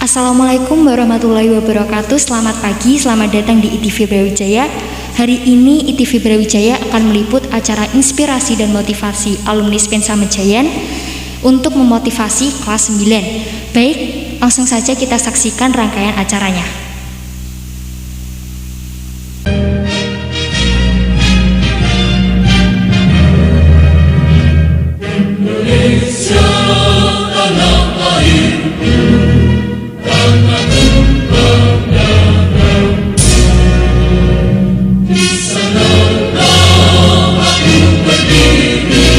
Assalamualaikum warahmatullahi wabarakatuh. Selamat pagi, selamat datang di ITV Brawijaya. Hari ini ITV Brawijaya akan meliput acara inspirasi dan motivasi alumni Spensa Mejayan untuk memotivasi kelas 9. Baik, langsung saja kita saksikan rangkaian acaranya. Indonesia tanah airku, tanah tumpah darah. Di sanalah aku berdiri,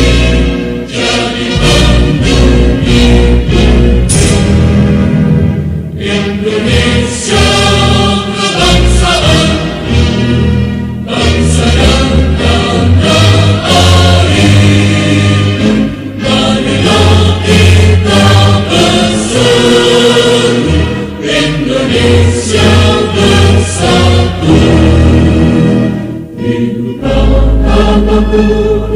jadi bandung hidupku. Indonesia kebangsaanku, bangsa yang tanah airku. Marilah kita berseru, Indonesia bersatu. Hiduplah tanahku,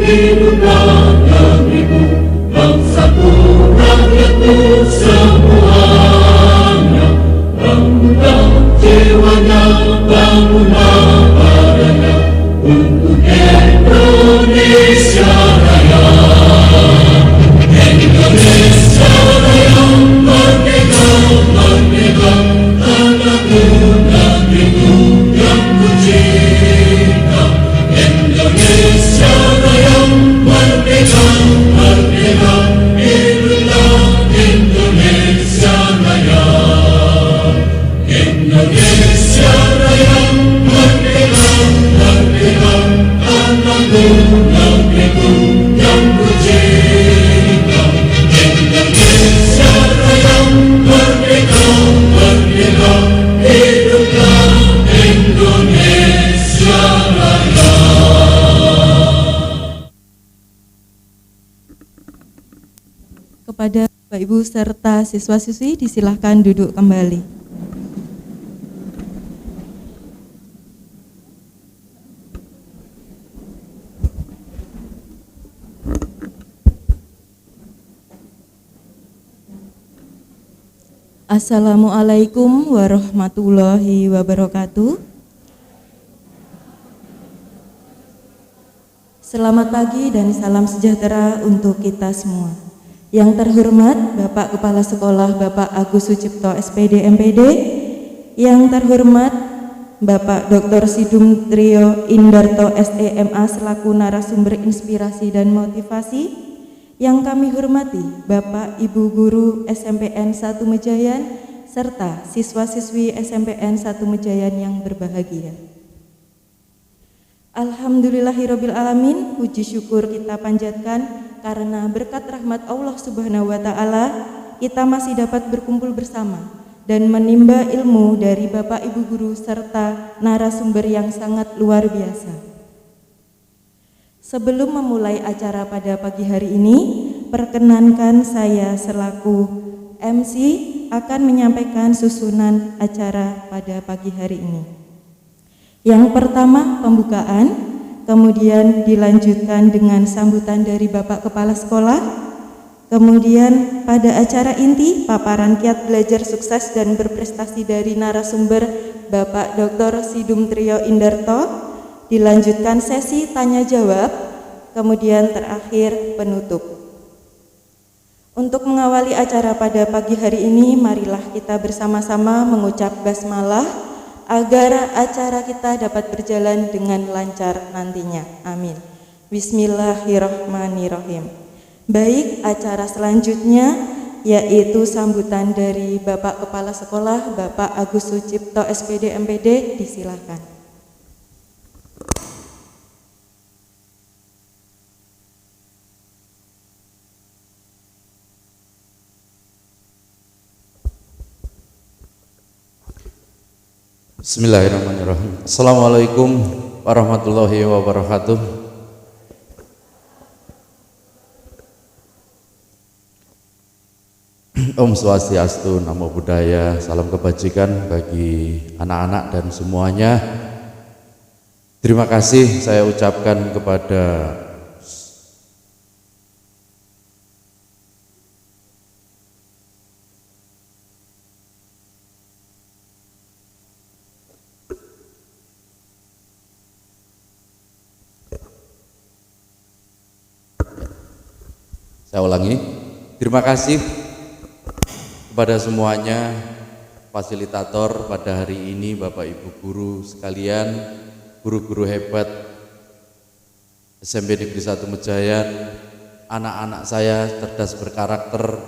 hiduplah negeriku, bangsaku, rakyatku semuanya. Bangunlah jiwanya, bangunlah badannya untuk Indonesia Raya. Indonesia Raya, merdeka, merdeka, tanahku, negeriku yang ku cinta. Indonesia Raya, merdeka, merdeka, hiduplah Indonesia Raya. Indonesia Raya, merdeka, merdeka, tanahku, negeriku yang ku cinta. Indonesia Raya, merdeka, merdeka, hiduplah Indonesia Raya. Kepada Bapak Ibu serta siswa-siswi disilahkan duduk kembali. Assalamualaikum warahmatullahi wabarakatuh. Selamat pagi dan salam sejahtera untuk kita semua. Yang terhormat Bapak Kepala Sekolah Bapak Agus Sucipto SPD MPD, yang terhormat Bapak Dr. Sidum Trio Indarto SEMA selaku narasumber inspirasi dan motivasi, yang kami hormati Bapak Ibu Guru SMPN 1 Mejayan serta siswa-siswi SMPN 1 Mejayan yang berbahagia. Alhamdulillahirabbil alamin, puji syukur kita panjatkan karena berkat rahmat Allah Subhanahu wa taala kita masih dapat berkumpul bersama dan menimba ilmu dari Bapak Ibu guru serta narasumber yang sangat luar biasa. Sebelum memulai acara pada pagi hari ini, perkenankan saya selaku MC akan menyampaikan susunan acara pada pagi hari ini. Yang pertama pembukaan, kemudian dilanjutkan dengan sambutan dari Bapak Kepala Sekolah, kemudian pada acara inti paparan kiat belajar sukses dan berprestasi dari narasumber Bapak Dr. Sidum Trio Indarto, dilanjutkan sesi tanya jawab, kemudian terakhir penutup. Untuk mengawali acara pada pagi hari ini, marilah kita bersama-sama mengucap basmalah agar acara kita dapat berjalan dengan lancar nantinya. Amin. Bismillahirrahmanirrahim. Baik, acara selanjutnya yaitu sambutan dari Bapak Kepala Sekolah Bapak Agus Sucipto SPD MPD, disilahkan. Bismillahirrahmanirrahim. Assalamualaikum warahmatullahi wabarakatuh. Om Swastiastu, Namo Buddhaya, salam kebajikan bagi anak-anak dan semuanya. Terima kasih saya ucapkan kepada Saya ulangi, terima kasih kepada semuanya, fasilitator pada hari ini, Bapak Ibu guru sekalian, guru-guru hebat SMP Negeri 1 Mejayan, anak-anak saya cerdas berkarakter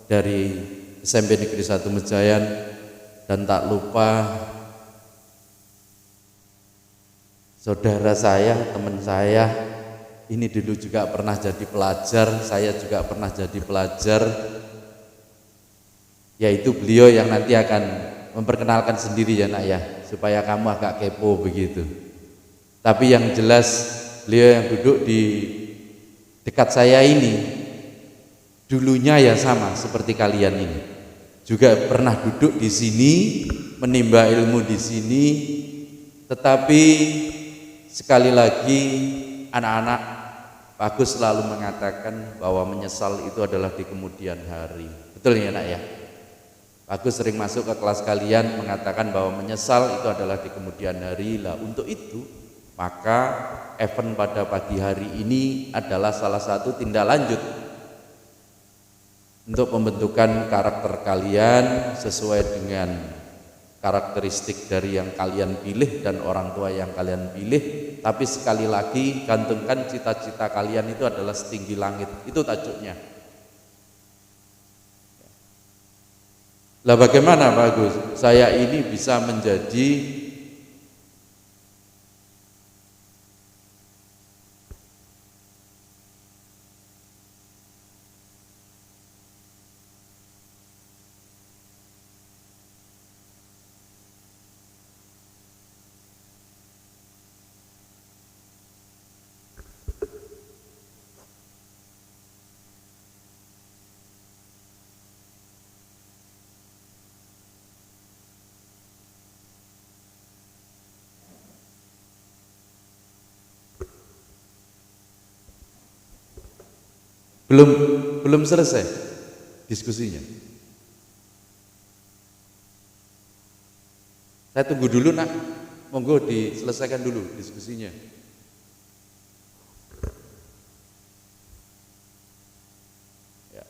dari SMP Negeri 1 Mejayan, dan tak lupa saudara saya, teman saya, ini dulu juga pernah jadi pelajar, saya juga pernah jadi pelajar, yaitu beliau yang nanti akan memperkenalkan sendiri ya nak ya, supaya kamu agak kepo begitu. Tapi yang jelas beliau yang duduk di dekat saya ini dulunya ya sama seperti kalian ini, juga pernah duduk di sini, menimba ilmu di sini, tetapi sekali lagi anak-anak, Pak Agus selalu mengatakan bahwa menyesal itu adalah di kemudian hari. Betul ya nak ya? Pak Agus sering masuk ke kelas kalian mengatakan bahwa menyesal itu adalah di kemudian hari. Lah untuk itu maka event pada pagi hari ini adalah salah satu tindak lanjut untuk pembentukan karakter kalian sesuai dengan karakteristik dari yang kalian pilih dan orang tua yang kalian pilih. Tapi sekali lagi gantungkan cita-cita kalian itu adalah setinggi langit, itu tajuknya. Lah bagaimana Pak Agus? Saya ini bisa menjadi belum selesai diskusinya. Saya tunggu dulu nak, monggo diselesaikan dulu diskusinya. Ya.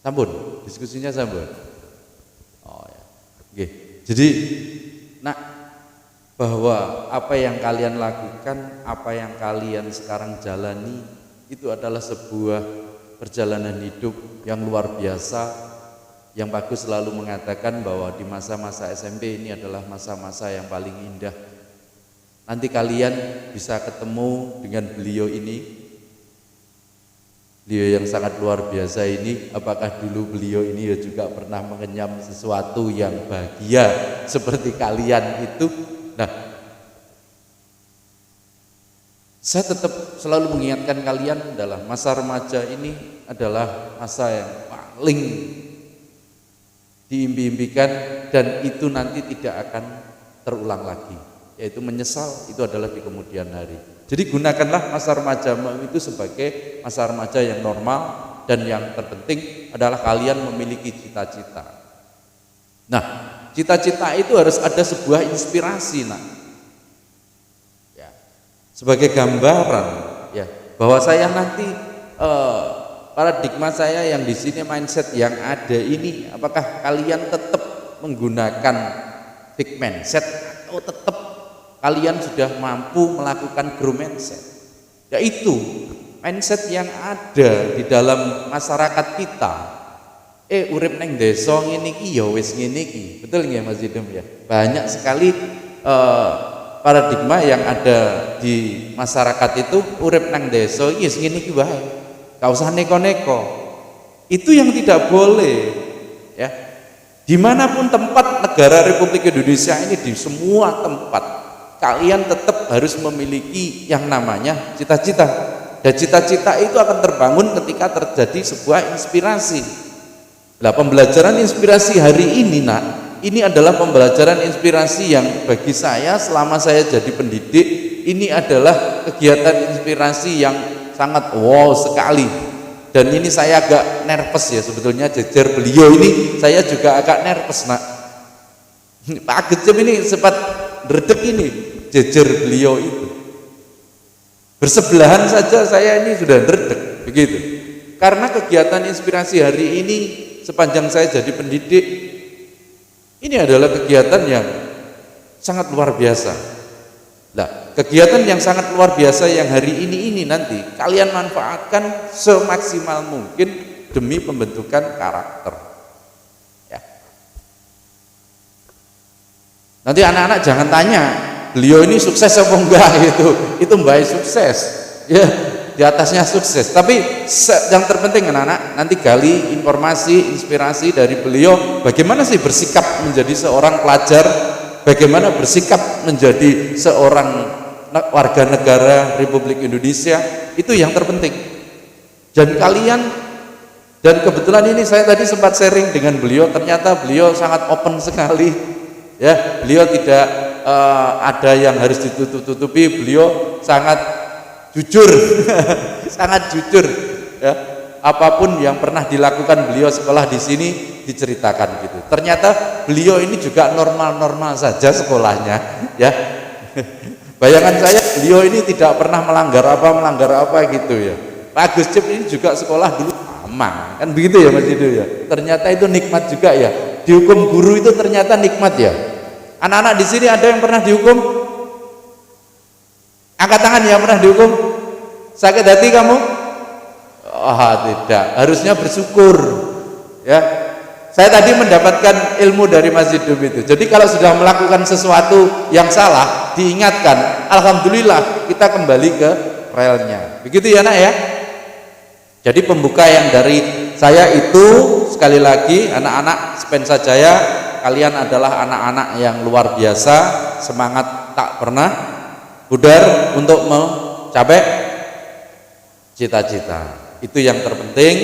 Sampun, diskusinya sampun. Oh ya, oke. Jadi nak, bahwa apa yang kalian lakukan, apa yang kalian sekarang jalani itu adalah sebuah perjalanan hidup yang luar biasa, yang Pak Agus selalu mengatakan bahwa di masa-masa SMP ini adalah masa-masa yang paling indah. Nanti kalian bisa ketemu dengan beliau ini, beliau yang sangat luar biasa ini. Apakah dulu beliau ini juga pernah mengenyam sesuatu yang bahagia seperti kalian itu? Nah, saya tetap selalu mengingatkan kalian adalah masa remaja ini adalah masa yang paling diimpi-impikan, dan itu nanti tidak akan terulang lagi, yaitu menyesal itu adalah di kemudian hari. Jadi gunakanlah masa remaja itu sebagai masa remaja yang normal, dan yang terpenting adalah kalian memiliki cita-cita. Nah, cita-cita itu harus ada sebuah inspirasi nak. Sebagai gambaran ya, bahwa saya nanti paradigma saya yang di sini, mindset yang ada ini, apakah kalian tetap menggunakan fixed mindset atau tetap kalian sudah mampu melakukan grow mindset, yaitu mindset yang ada di dalam masyarakat kita. Urip neng desa ngene iki ya wis ngene iki. Betul nggih Mas Idem ya? Banyak sekali paradigma yang ada di masyarakat itu, urip nang desa iki wis ngene iki wae. Gak usah neko-neko. Itu yang tidak boleh ya. Dimanapun tempat negara Republik Indonesia ini, di semua tempat kalian tetap harus memiliki yang namanya cita-cita. Dan cita-cita itu akan terbangun ketika terjadi sebuah inspirasi. Nah, pembelajaran inspirasi hari ini nak, ini adalah pembelajaran inspirasi yang bagi saya selama saya jadi pendidik, ini adalah kegiatan inspirasi yang sangat wow sekali. Dan ini saya agak nervous ya, sebetulnya jejer beliau ini saya juga agak nervous nak. Pak Gecem ini sempat dredeg ini jejer beliau itu. Bersebelahan saja saya ini sudah dredeg. begitu. Karena kegiatan inspirasi hari ini sepanjang saya jadi pendidik, ini adalah kegiatan yang sangat luar biasa. Nah, kegiatan yang sangat luar biasa yang hari ini nanti kalian manfaatkan semaksimal mungkin demi pembentukan karakter. Ya. Nanti anak-anak jangan tanya, beliau ini sukses apa enggak gitu. Itu Mbak sukses. Ya, di atasnya sukses. Tapi yang terpenting anak-anak nanti gali informasi, inspirasi dari beliau bagaimana sih bersikap menjadi seorang pelajar, bagaimana bersikap menjadi seorang warga negara Republik Indonesia, itu yang terpenting. Dan kalian, dan kebetulan ini saya tadi sempat sharing dengan beliau, ternyata beliau sangat open sekali. Ya, beliau tidak ada yang harus ditutup-tutupi, beliau sangat jujur, sangat jujur. Ya, apapun yang pernah dilakukan beliau sekolah di sini diceritakan gitu. Ternyata beliau ini juga normal-normal saja sekolahnya. Ya, bayangan saya beliau ini tidak pernah melanggar apa gitu ya. Pak Gus Cip ini juga sekolah dulu sama, kan begitu ya Mas Dido ya. Ternyata itu nikmat juga ya. Dihukum guru itu ternyata nikmat ya. Anak-anak di sini ada yang pernah dihukum? Angkat tangan yang pernah dihukum. Sakit hati kamu? Oh tidak, harusnya bersyukur. Ya, saya tadi mendapatkan ilmu dari Mas Hidum itu. Jadi kalau sudah melakukan sesuatu yang salah, diingatkan, alhamdulillah kita kembali ke relnya. Begitu ya nak ya. Jadi pembuka yang dari saya itu sekali lagi anak-anak Spensa Jaya, kalian adalah anak-anak yang luar biasa, semangat tak pernah pudar untuk mencapai cita-cita. Itu yang terpenting,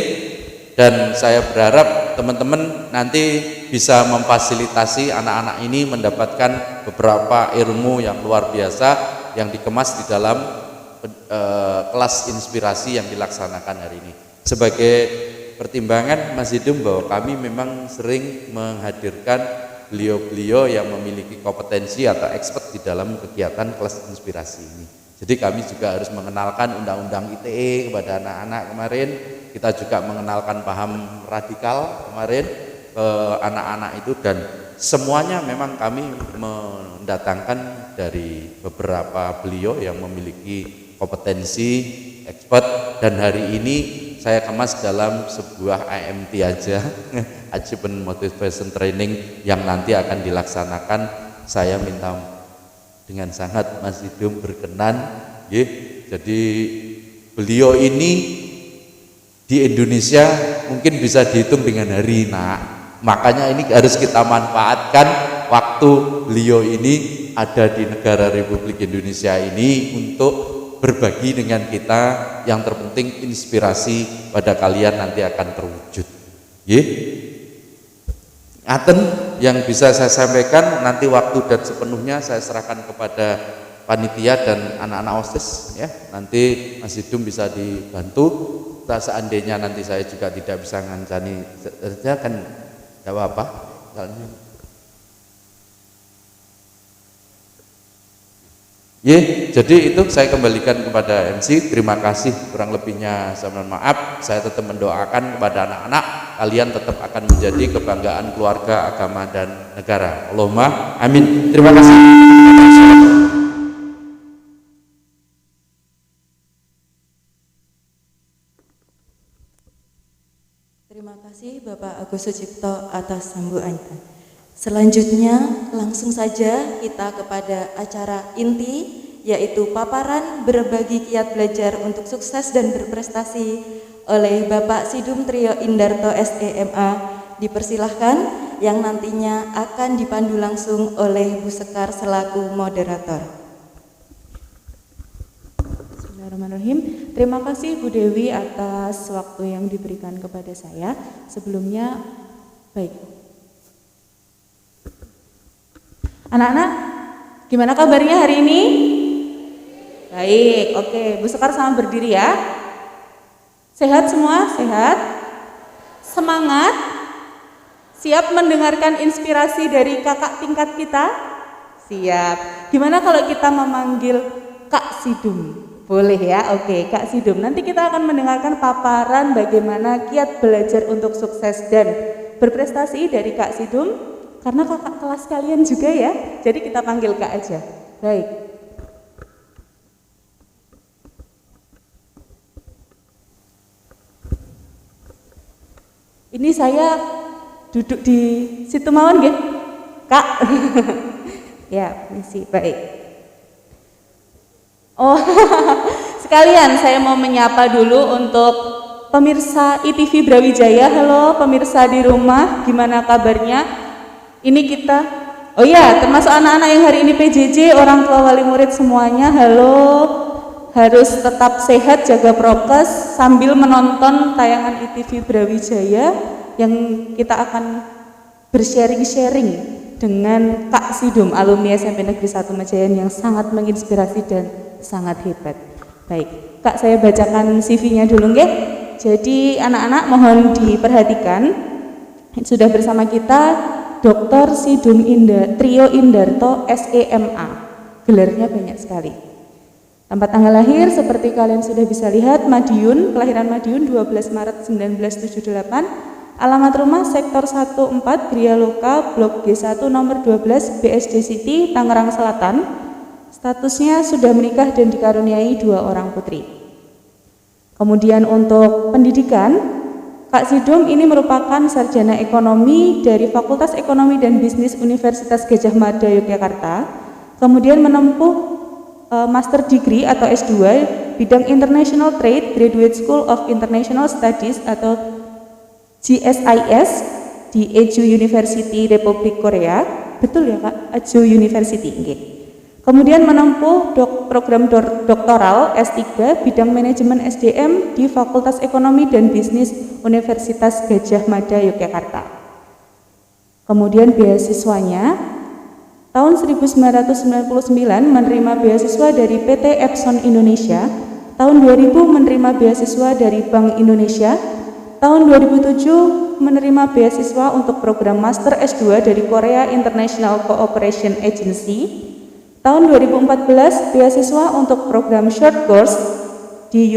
dan saya berharap teman-teman nanti bisa memfasilitasi anak-anak ini mendapatkan beberapa ilmu yang luar biasa yang dikemas di dalam kelas inspirasi yang dilaksanakan hari ini. Sebagai pertimbangan Mas Hidum bahwa kami memang sering menghadirkan beliau-beliau yang memiliki kompetensi atau expert di dalam kegiatan kelas inspirasi ini. Jadi kami juga harus mengenalkan undang-undang ITE kepada anak-anak kemarin. Kita juga mengenalkan paham radikal kemarin ke anak-anak itu, dan semuanya memang kami mendatangkan dari beberapa beliau yang memiliki kompetensi expert, dan hari ini saya kemas dalam sebuah AMT aja Achievement Motivation Training yang nanti akan dilaksanakan. Saya minta dengan sangat Mas Hidum berkenan, jadi beliau ini di Indonesia mungkin bisa dihitung dengan hari, makanya ini harus kita manfaatkan waktu beliau ini ada di negara Republik Indonesia ini untuk berbagi dengan kita. Yang terpenting inspirasi pada kalian nanti akan terwujud. Ngaten yang bisa saya sampaikan, nanti waktu dan sepenuhnya saya serahkan kepada panitia dan anak-anak OSIS ya. Nanti Mas Hidum bisa dibantu. Seandainya nanti saya juga tidak bisa ngancani saja kan tidak apa-apa. Jadi itu saya kembalikan kepada MC. Terima kasih, kurang lebihnya saya mohon maaf. Saya tetap mendoakan kepada anak-anak, kalian tetap akan menjadi kebanggaan keluarga, agama dan negara. Allahumma amin. Terima kasih. Terima kasih Bapak Agus Sucipto atas sambutannya. Selanjutnya langsung saja kita kepada acara inti, yaitu paparan berbagi kiat belajar untuk sukses dan berprestasi oleh Bapak Sidum Trio Indarto SEMA. Dipersilahkan, yang nantinya akan dipandu langsung oleh Bu Sekar selaku moderator. Bismillahirrahmanirrahim. Terima kasih Bu Dewi atas waktu yang diberikan kepada saya. Sebelumnya, anak-anak, gimana kabarnya hari ini? Baik, oke. Bu Sekar sama berdiri ya. Sehat semua? Sehat? Semangat? Siap mendengarkan inspirasi dari kakak tingkat kita? Siap. Gimana kalau kita memanggil Kak Sidum? Boleh ya, oke Kak Sidum. Nanti kita akan mendengarkan paparan bagaimana kiat belajar untuk sukses dan berprestasi dari Kak Sidum. Karena kakak kelas kalian juga ya, jadi kita panggil Kak aja. Baik. Ini saya duduk di situ mawon nggih, Kak. Ya, misi baik. Oh, sekalian saya mau menyapa dulu untuk pemirsa ITV Brawijaya. Halo pemirsa di rumah, gimana kabarnya? Ini kita, oh ya, termasuk anak-anak yang hari ini PJJ, orang tua wali murid semuanya. Halo, harus tetap sehat, jaga prokes sambil menonton tayangan ITV Brawijaya yang kita akan bersharing-sharing dengan Kak Sidum, alumni SMP Negeri 1 Mejayan yang sangat menginspirasi dan sangat hebat. Baik, Kak saya bacakan CV-nya dulu nggih. Jadi anak-anak mohon diperhatikan. Sudah bersama kita Dr. Sidum Trio Indarto SEMA. Gelarnya banyak sekali. Tempat tanggal lahir seperti kalian sudah bisa lihat, Madiun, kelahiran Madiun 12 Maret 1978. Alamat rumah Sektor 14 Gria Loka, Blok G1 nomor 12 BSD City, Tangerang Selatan. Statusnya sudah menikah dan dikaruniai 2 orang putri. Kemudian untuk pendidikan, Kak Sidum ini merupakan sarjana ekonomi dari Fakultas Ekonomi dan Bisnis Universitas Gadjah Mada Yogyakarta. Kemudian menempuh Master Degree atau S2 bidang International Trade Graduate School of International Studies atau GSIS di Jeju University Republik Korea. Betul ya Kak? Jeju University. Okay. Kemudian menempuh program doktoral S3 bidang manajemen SDM di Fakultas Ekonomi dan Bisnis Universitas Gadjah Mada Yogyakarta. Kemudian beasiswanya tahun 1999 menerima beasiswa dari PT Epson Indonesia, tahun 2000 menerima beasiswa dari Bank Indonesia, tahun 2007 menerima beasiswa untuk program Master S2 dari Korea International Cooperation Agency. Tahun 2014 beasiswa untuk program short course di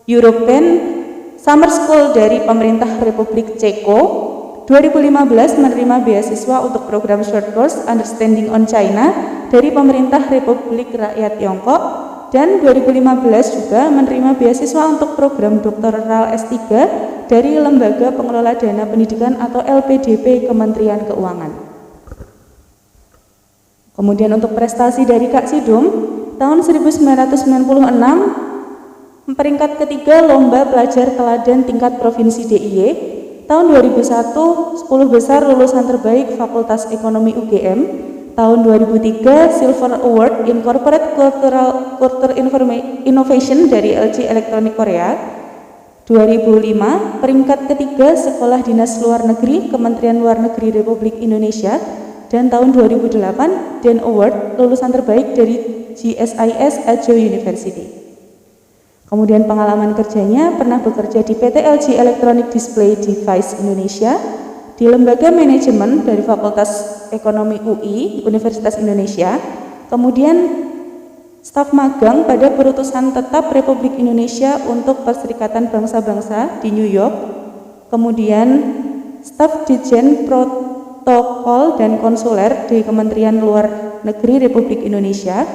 European Summer School dari pemerintah Republik Ceko. 2015 menerima beasiswa untuk program short course Understanding on China dari pemerintah Republik Rakyat Tiongkok, dan 2015 juga menerima beasiswa untuk program doktoral S3 dari Lembaga Pengelola Dana Pendidikan atau LPDP Kementerian Keuangan. Kemudian untuk prestasi dari Kak Sidum, tahun 1996 peringkat ketiga Lomba Pelajar Teladan tingkat Provinsi DIY. Tahun 2001 10 besar lulusan terbaik Fakultas Ekonomi UGM. Tahun 2003 Silver Award in Corporate Culture Innovation dari LG Electronic Korea. 2005 peringkat ketiga Sekolah Dinas Luar Negeri Kementerian Luar Negeri Republik Indonesia. Dan tahun 2008 Dan Award lulusan terbaik dari GSIS Jeju University. Kemudian pengalaman kerjanya pernah bekerja di PT LG Electronic Display Device Indonesia, di Lembaga Manajemen dari Fakultas Ekonomi UI Universitas Indonesia, kemudian staf magang pada Perutusan Tetap Republik Indonesia untuk Perserikatan Bangsa-Bangsa di New York, kemudian staf Ditjen Protokol dan Konsuler di Kementerian Luar Negeri Republik Indonesia,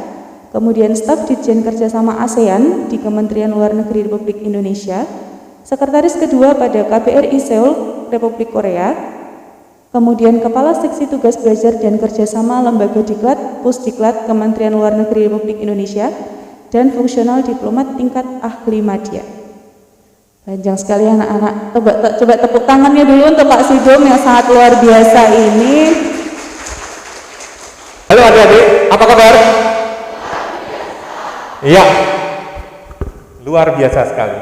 kemudian staf Ditjen Kerjasama ASEAN di Kementerian Luar Negeri Republik Indonesia, sekretaris kedua pada KBRI Seoul Republik Korea, kemudian Kepala Seksi Tugas Belajar dan Kerjasama Lembaga Diklat Pusdiklat Kementerian Luar Negeri Republik Indonesia, dan fungsional diplomat tingkat ahli madya. Panjang sekali anak-anak. Coba tepuk tangannya dulu untuk Pak Sidum yang sangat luar biasa ini. Halo adik-adik, apa kabar? Iya, luar biasa sekali.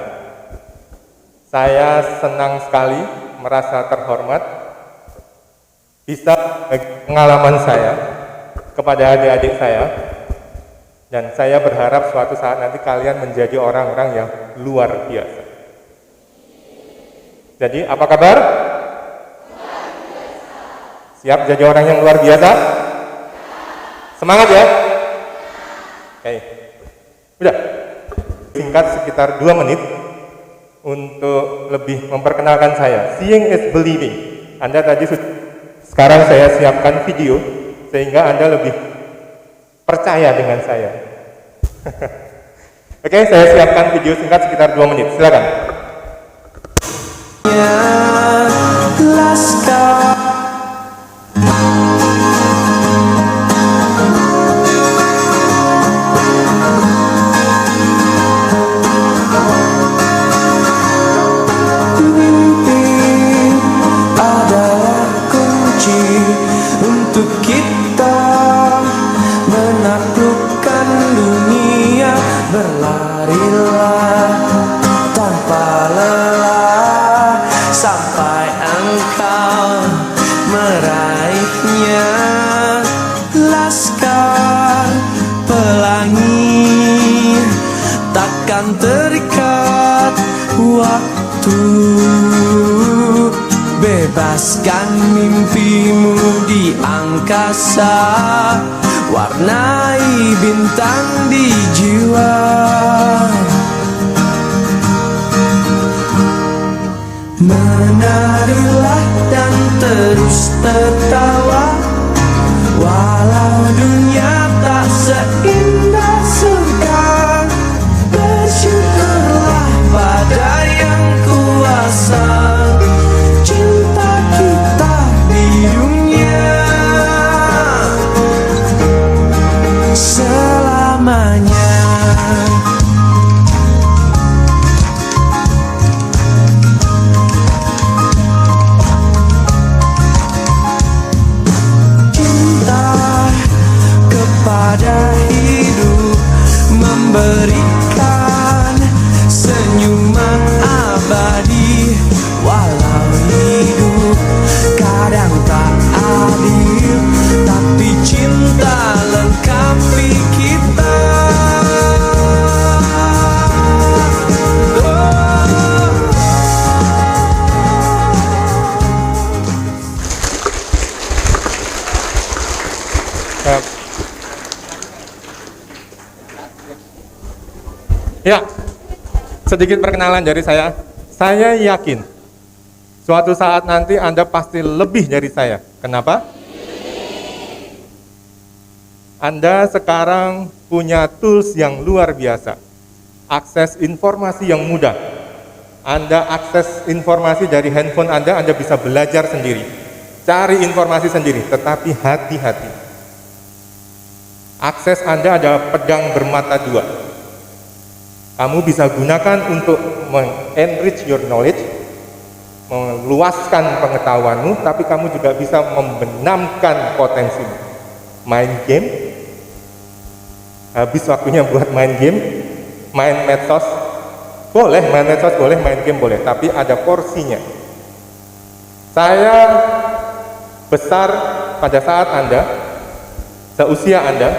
Saya senang sekali, merasa terhormat bisa pengalaman saya kepada adik-adik saya, dan saya berharap suatu saat nanti kalian menjadi orang-orang yang luar biasa. Jadi apa kabar? Siap jadi orang yang luar biasa? Semangat ya. Oke. Udah. Singkat sekitar 2 menit untuk lebih memperkenalkan saya. Seeing is believing. Anda tadi sekarang saya siapkan video sehingga Anda lebih percaya dengan saya. Oke, saya siapkan video singkat sekitar 2 menit. Silakan. Untuk kita menaklukkan dunia, berlarilah tanpa lelah sampai engkau meraihnya. Laskar pelangi takkan terikat waktu. Bebaskan mimpimu di angkasa, warnai bintang di jiwa. Menarilah dan terus tertawa, walau dunia tak seindah surga. Bersyukurlah pada yang kuasa, cinta kita di dunia selamanya. Cinta kepada hidup, memberikan senyuman abadi. Walau hidup kadang tak adil, tapi cinta lengkapi kita. Ya, sedikit perkenalan dari saya. Saya yakin suatu saat nanti Anda pasti lebih dari saya. Kenapa? Anda sekarang punya tools yang luar biasa. Akses informasi yang mudah. Anda akses informasi dari handphone Anda bisa belajar sendiri. Cari informasi sendiri, tetapi hati-hati. Akses Anda adalah pedang bermata dua. Kamu bisa gunakan untuk enrich your knowledge, meluaskan pengetahuanmu, tapi kamu juga bisa membenamkan potensimu. Main game, habis waktunya buat main game, main medsos, boleh, main medsos boleh, main game boleh, tapi ada porsinya. Saya besar pada saat Anda, seusia Anda,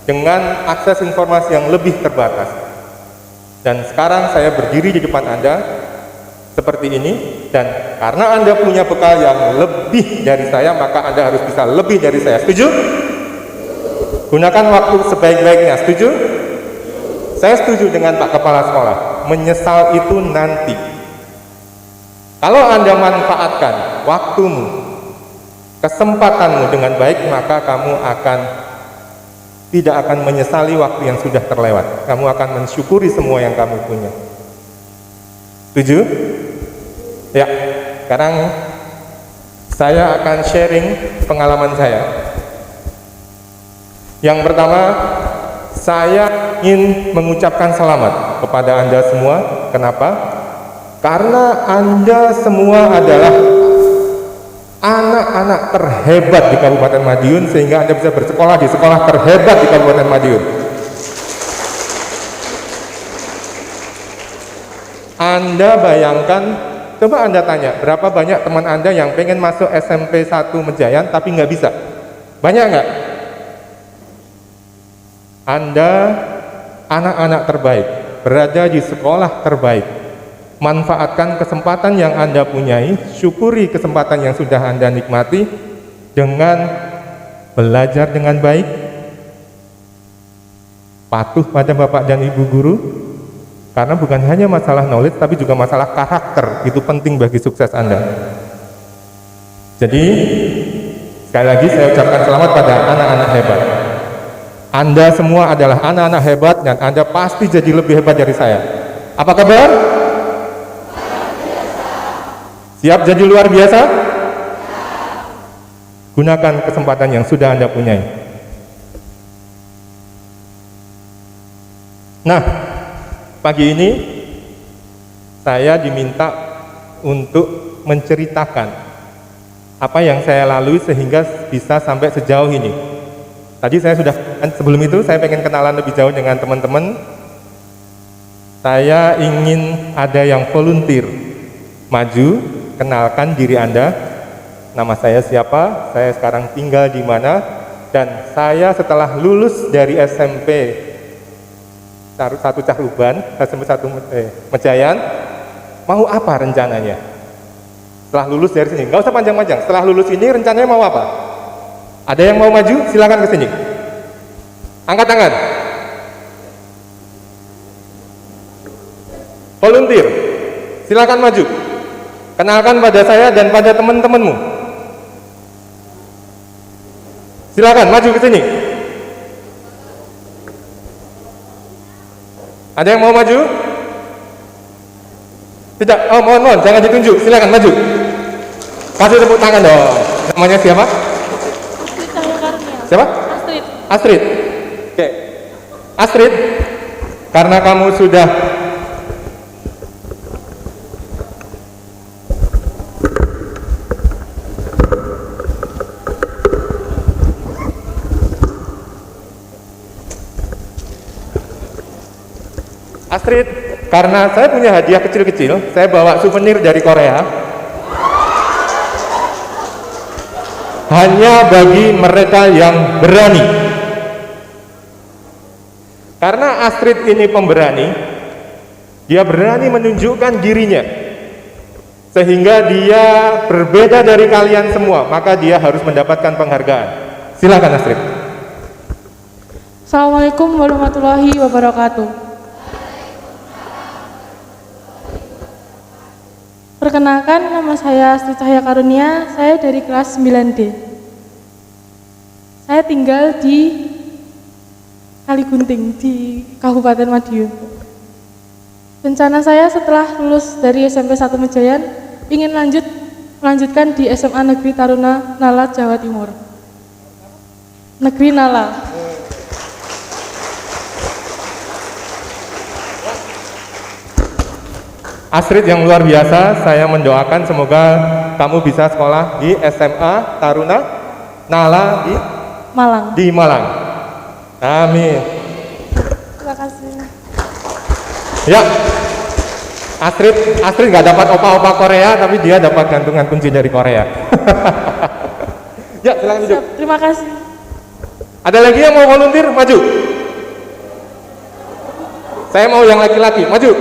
dengan akses informasi yang lebih terbatas. Dan sekarang saya berdiri di depan Anda seperti ini, dan karena Anda punya bekal yang lebih dari saya, maka Anda harus bisa lebih dari saya. Setuju? Gunakan waktu sebaik-baiknya. Setuju? Saya setuju dengan Pak Kepala Sekolah. Menyesal itu nanti. Kalau Anda manfaatkan waktumu, kesempatanmu dengan baik, maka kamu tidak akan menyesali waktu yang sudah terlewat. Kamu akan mensyukuri semua yang kamu punya. Setuju? Ya, sekarang saya akan sharing pengalaman saya. Yang pertama, saya ingin mengucapkan selamat kepada Anda semua. Kenapa? Karena Anda semua adalah anak-anak terhebat di Kabupaten Madiun, sehingga Anda bisa bersekolah di sekolah terhebat di Kabupaten Madiun. Anda bayangkan, coba Anda tanya, berapa banyak teman Anda yang pengen masuk SMP 1 Mejayan tapi nggak bisa? Banyak nggak? Anda anak-anak terbaik, berada di sekolah terbaik. Manfaatkan kesempatan yang Anda punyai, syukuri kesempatan yang sudah Anda nikmati dengan belajar dengan baik, patuh pada Bapak dan Ibu guru, karena bukan hanya masalah knowledge, tapi juga masalah karakter, itu penting bagi sukses Anda. Jadi, sekali lagi saya ucapkan selamat pada anak-anak hebat. Anda semua adalah anak-anak hebat dan Anda pasti jadi lebih hebat dari saya. Apa kabar? Siap jadi luar biasa? Gunakan kesempatan yang sudah Anda punyai. Nah, pagi ini saya diminta untuk menceritakan apa yang saya lalui sehingga bisa sampai sejauh ini. Tadi saya sudah, sebelum itu saya pengen kenalan lebih jauh dengan teman-teman. Saya ingin ada yang volunteer maju, kenalkan diri Anda. Nama saya siapa, saya sekarang tinggal di mana, dan saya setelah lulus dari SMP 1 Cahruban, SMP 1 Mejayan, mau apa rencananya? Setelah lulus dari sini, nggak usah panjang-panjang, setelah lulus ini rencananya mau apa? Ada yang mau maju? Silakan ke sini. Angkat tangan. Volunteer, silakan maju. Kenalkan pada saya dan pada teman-temanmu. Silakan maju ke sini. Ada yang mau maju? Tidak. Oh, mohon, jangan ditunjuk. Silakan maju. Kasih tepuk tangan dong. Namanya siapa? Siapa? Astrid. Astrid. Oke. Astrid, karena kamu sudah Astrid, karena saya punya hadiah kecil-kecil, saya bawa souvenir dari Korea. Hanya bagi mereka yang berani. Karena Astrid ini pemberani, dia berani menunjukkan dirinya. Sehingga dia berbeda dari kalian semua, maka dia harus mendapatkan penghargaan. Silakan Astrid. Assalamualaikum warahmatullahi wabarakatuh. Perkenalkan, nama saya Astrid Cahya Karunia, saya dari kelas 9D. Saya tinggal di Kaligunting, di Kabupaten Madiun. Rencana saya setelah lulus dari SMP 1 Mejayan, ingin melanjutkan di SMA Negeri Taruna Nala, Jawa Timur. Negeri Nala. Astrid yang luar biasa, saya mendoakan semoga kamu bisa sekolah di SMA Taruna Nala di Malang. Malang. Amin. Terima kasih. Ya, Astrid nggak dapat opa-opa Korea, tapi dia dapat gantungan kunci dari Korea. Ya, silakan duduk. Terima kasih. Ada lagi yang mau volunteer? Maju. Saya mau yang laki-laki, maju.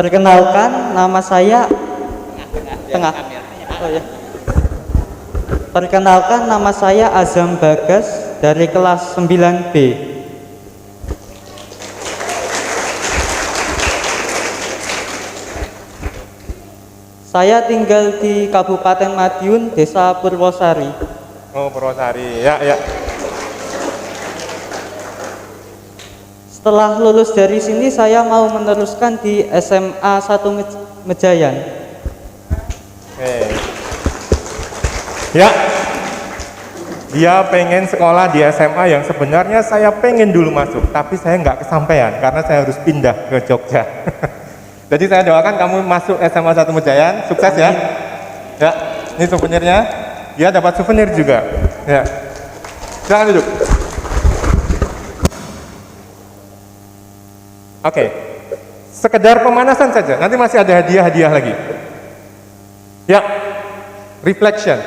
Perkenalkan, nama saya Tengah. Oh, ya. Perkenalkan, nama saya Azam Bagas dari kelas 9B. Saya tinggal di Kabupaten Madiun, Desa Purwosari. Oh, Purwosari. Ya, ya. Setelah lulus dari sini, saya mau meneruskan di SMA 1 Mejayan. Oke. Ya, dia pengen sekolah di SMA yang sebenarnya saya pengen dulu masuk, tapi saya nggak kesampaian karena saya harus pindah ke Jogja. Jadi saya doakan kamu masuk SMA 1 Mejayan, sukses ya. Ya, ini souvenirnya. Dia dapat souvenir juga. Ya, silakan duduk. Oke, sekedar pemanasan saja, nanti masih ada hadiah-hadiah lagi. Ya, reflection.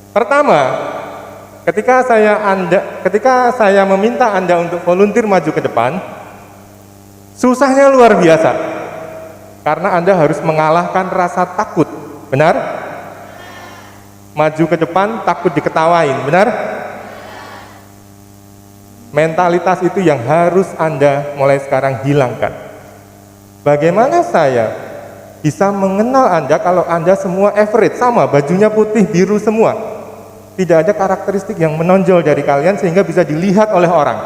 Pertama, ketika saya meminta Anda untuk volunteer maju ke depan, susahnya luar biasa. Karena Anda harus mengalahkan rasa takut. Benar? Maju ke depan takut diketawain, benar? Mentalitas itu yang harus Anda mulai sekarang hilangkan. Bagaimana saya bisa mengenal Anda kalau Anda semua average, sama, bajunya putih, biru semua. Tidak ada karakteristik yang menonjol dari kalian sehingga bisa dilihat oleh orang.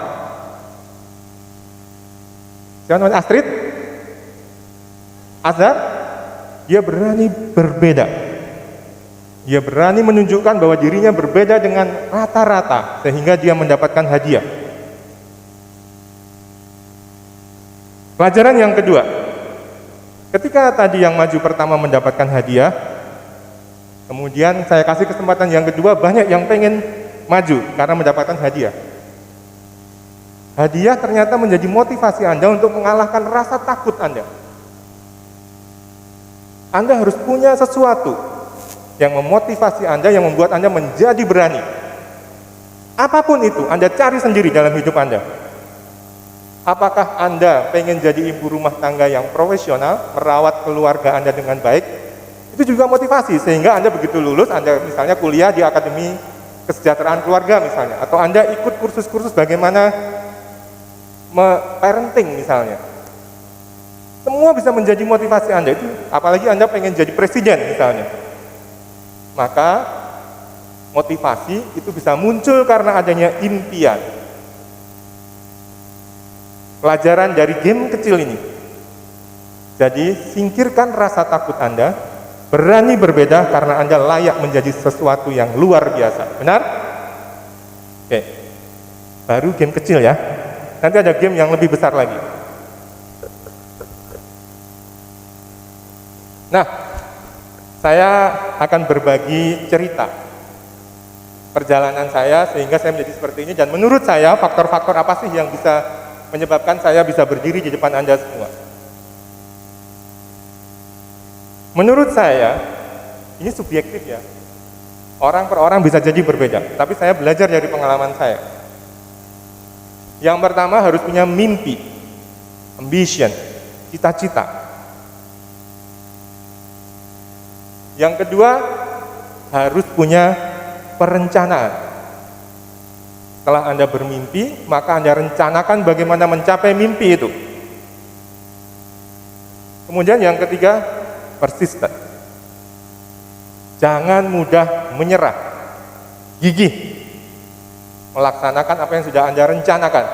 Siapa namanya? Astrid? Azhar? Dia berani berbeda. Dia berani menunjukkan bahwa dirinya berbeda dengan rata-rata sehingga dia mendapatkan hadiah. Pelajaran yang kedua, ketika tadi yang maju pertama mendapatkan hadiah, kemudian saya kasih kesempatan yang kedua, banyak yang pengen maju karena mendapatkan hadiah. Hadiah ternyata menjadi motivasi Anda untuk mengalahkan rasa takut Anda. Anda harus punya sesuatu yang memotivasi Anda, yang membuat Anda menjadi berani. Apapun itu, Anda cari sendiri dalam hidup Anda. Apakah Anda pengen jadi ibu rumah tangga yang profesional, merawat keluarga Anda dengan baik? Itu juga motivasi, sehingga Anda begitu lulus, Anda misalnya kuliah di Akademi Kesejahteraan Keluarga misalnya, atau Anda ikut kursus-kursus bagaimana parenting misalnya. Semua bisa menjadi motivasi Anda itu, apalagi Anda pengen jadi presiden misalnya. Maka motivasi itu bisa muncul karena adanya impian. Pelajaran dari game kecil ini. Jadi singkirkan rasa takut Anda, berani berbeda karena Anda layak menjadi sesuatu yang luar biasa. Benar? Oke. Baru game kecil ya. Nanti ada game yang lebih besar lagi. Nah, saya akan berbagi cerita perjalanan saya sehingga saya menjadi seperti ini, dan menurut saya faktor-faktor apa sih yang bisa menyebabkan saya bisa berdiri di depan Anda semua. Menurut saya, ini subjektif ya, orang per orang bisa jadi berbeda, tapi saya belajar dari pengalaman saya. Yang pertama harus punya mimpi, ambition, cita-cita. Yang kedua harus punya perencanaan. Setelah Anda bermimpi, maka Anda rencanakan bagaimana mencapai mimpi itu. Kemudian yang ketiga, persisten. Jangan mudah menyerah, gigih melaksanakan apa yang sudah Anda rencanakan.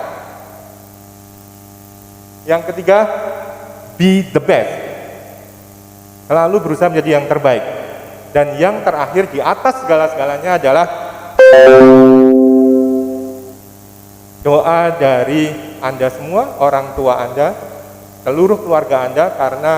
Yang ketiga, be the best. Selalu berusaha menjadi yang terbaik. Dan yang terakhir di atas segala-segalanya adalah doa dari Anda semua, orang tua Anda, seluruh keluarga Anda, karena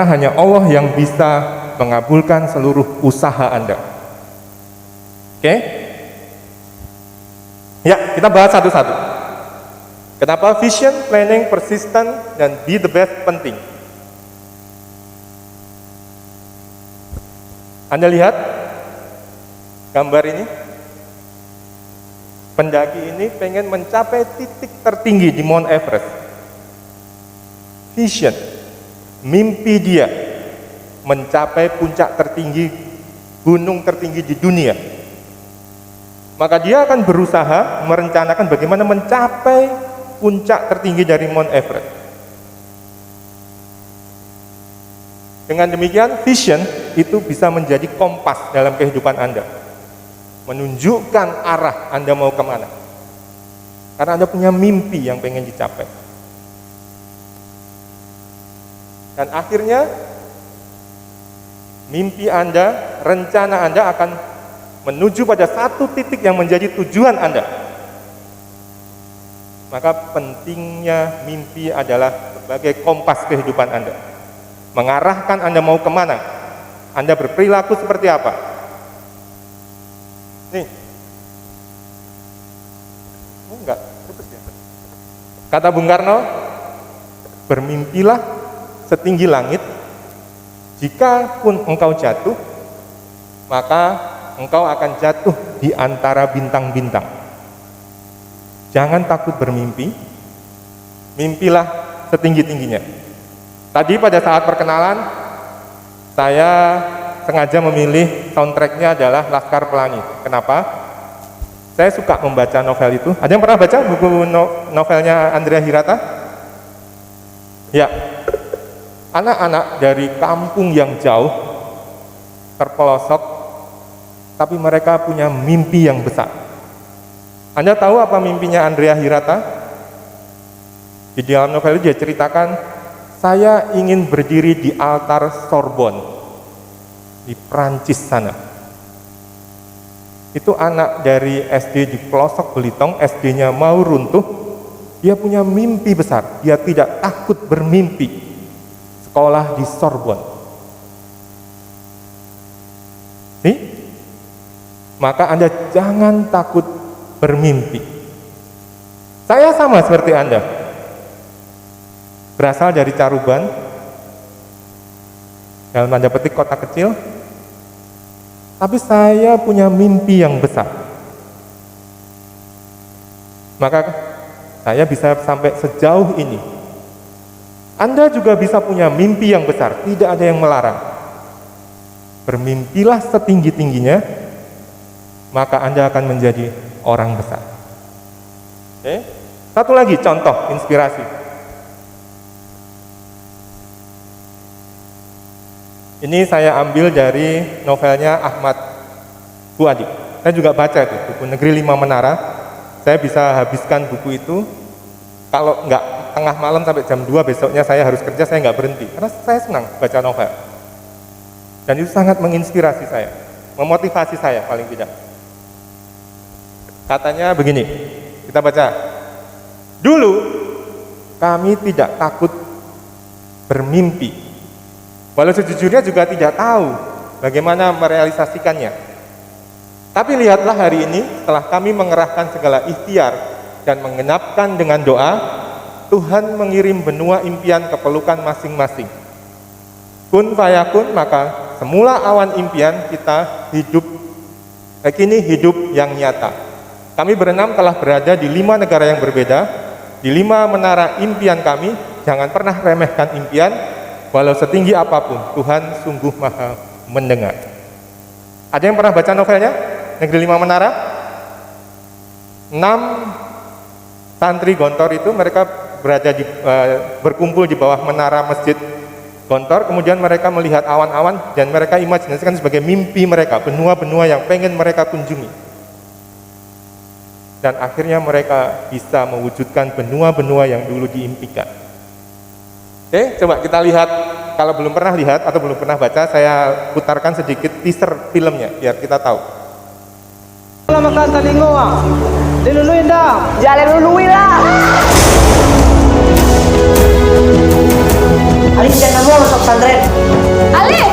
hanya Allah yang bisa mengabulkan seluruh usaha Anda. Oke? Ya, kita bahas satu-satu. Kenapa vision, planning, persistent, dan be the best penting? Anda lihat gambar ini? Pendaki ini pengen mencapai titik tertinggi di Mount Everest. Vision, mimpi dia mencapai puncak tertinggi, gunung tertinggi di dunia. Maka dia akan berusaha merencanakan bagaimana mencapai puncak tertinggi dari Mount Everest. Dengan demikian, vision itu bisa menjadi kompas dalam kehidupan Anda, menunjukkan arah Anda mau kemana, karena Anda punya mimpi yang pengen dicapai. Dan akhirnya mimpi Anda, rencana Anda akan menuju pada satu titik yang menjadi tujuan Anda. Maka pentingnya mimpi adalah sebagai kompas kehidupan Anda, mengarahkan Anda mau kemana, Anda berperilaku seperti apa. Nih, Enggak, putus ya. Kata Bung Karno, bermimpilah setinggi langit, jika pun engkau jatuh, maka engkau akan jatuh di antara bintang-bintang. Jangan takut bermimpi, mimpilah setinggi-tingginya. Tadi pada saat perkenalan, saya sengaja memilih soundtracknya adalah Laskar Pelangi. Kenapa? Saya suka membaca novel itu. Ada yang pernah baca buku novelnya Andrea Hirata? Ya. Anak-anak dari kampung yang jauh, terpelosok, tapi mereka punya mimpi yang besar. Anda tahu apa mimpinya Andrea Hirata? Di dalam novel itu dia ceritakan, saya ingin berdiri di altar Sorbonne di Prancis sana. Itu anak dari SD di pelosok Belitung, SD-nya mau runtuh, dia punya mimpi besar, dia tidak takut bermimpi sekolah di Sorbonne. Nih, maka Anda jangan takut bermimpi. Saya sama seperti Anda, berasal dari Caruban, dalam tanda petik kota kecil, tapi saya punya mimpi yang besar. Maka saya bisa sampai sejauh ini. Anda juga bisa punya mimpi yang besar, tidak ada yang melarang. Bermimpilah setinggi-tingginya, maka Anda akan menjadi orang besar. Oke? Satu lagi contoh inspirasi. Ini saya ambil dari novelnya Ahmad Fuadi. Saya juga baca itu, buku Negeri Lima Menara. Saya bisa habiskan buku itu, kalau nggak tengah malam sampai jam 2 besoknya saya harus kerja, saya nggak berhenti. Karena saya senang baca novel. Dan itu sangat menginspirasi saya, memotivasi saya paling tidak. Katanya begini, kita baca. Dulu kami tidak takut bermimpi. Walau sejujurnya juga tidak tahu bagaimana merealisasikannya. Tapi lihatlah hari ini, setelah kami mengerahkan segala ikhtiar dan menggenapkan dengan doa, Tuhan mengirim benua impian ke pelukan masing-masing. Kun fayakun, maka semula awan impian kita hidup, kini hidup yang nyata. Kami berenam telah berada di 5 negara yang berbeda, di 5 menara impian kami. Jangan pernah remehkan impian, walau setinggi apapun, Tuhan sungguh maha mendengar. Ada yang pernah baca novelnya? Negeri Lima Menara? 6 santri Gontor itu mereka berada di, berkumpul di bawah menara masjid Gontor, kemudian mereka melihat awan-awan dan mereka imajinasikan sebagai mimpi mereka, benua-benua yang pengen mereka kunjungi. Dan akhirnya mereka bisa mewujudkan benua-benua yang dulu diimpikan. Oke, coba kita lihat. Kalau belum pernah lihat atau belum pernah baca, saya putarkan sedikit teaser filmnya biar kita tahu. Makan talingoa, diluluin dah, jalan lului lah. Alif jangan mau masuk pesantren. Alif.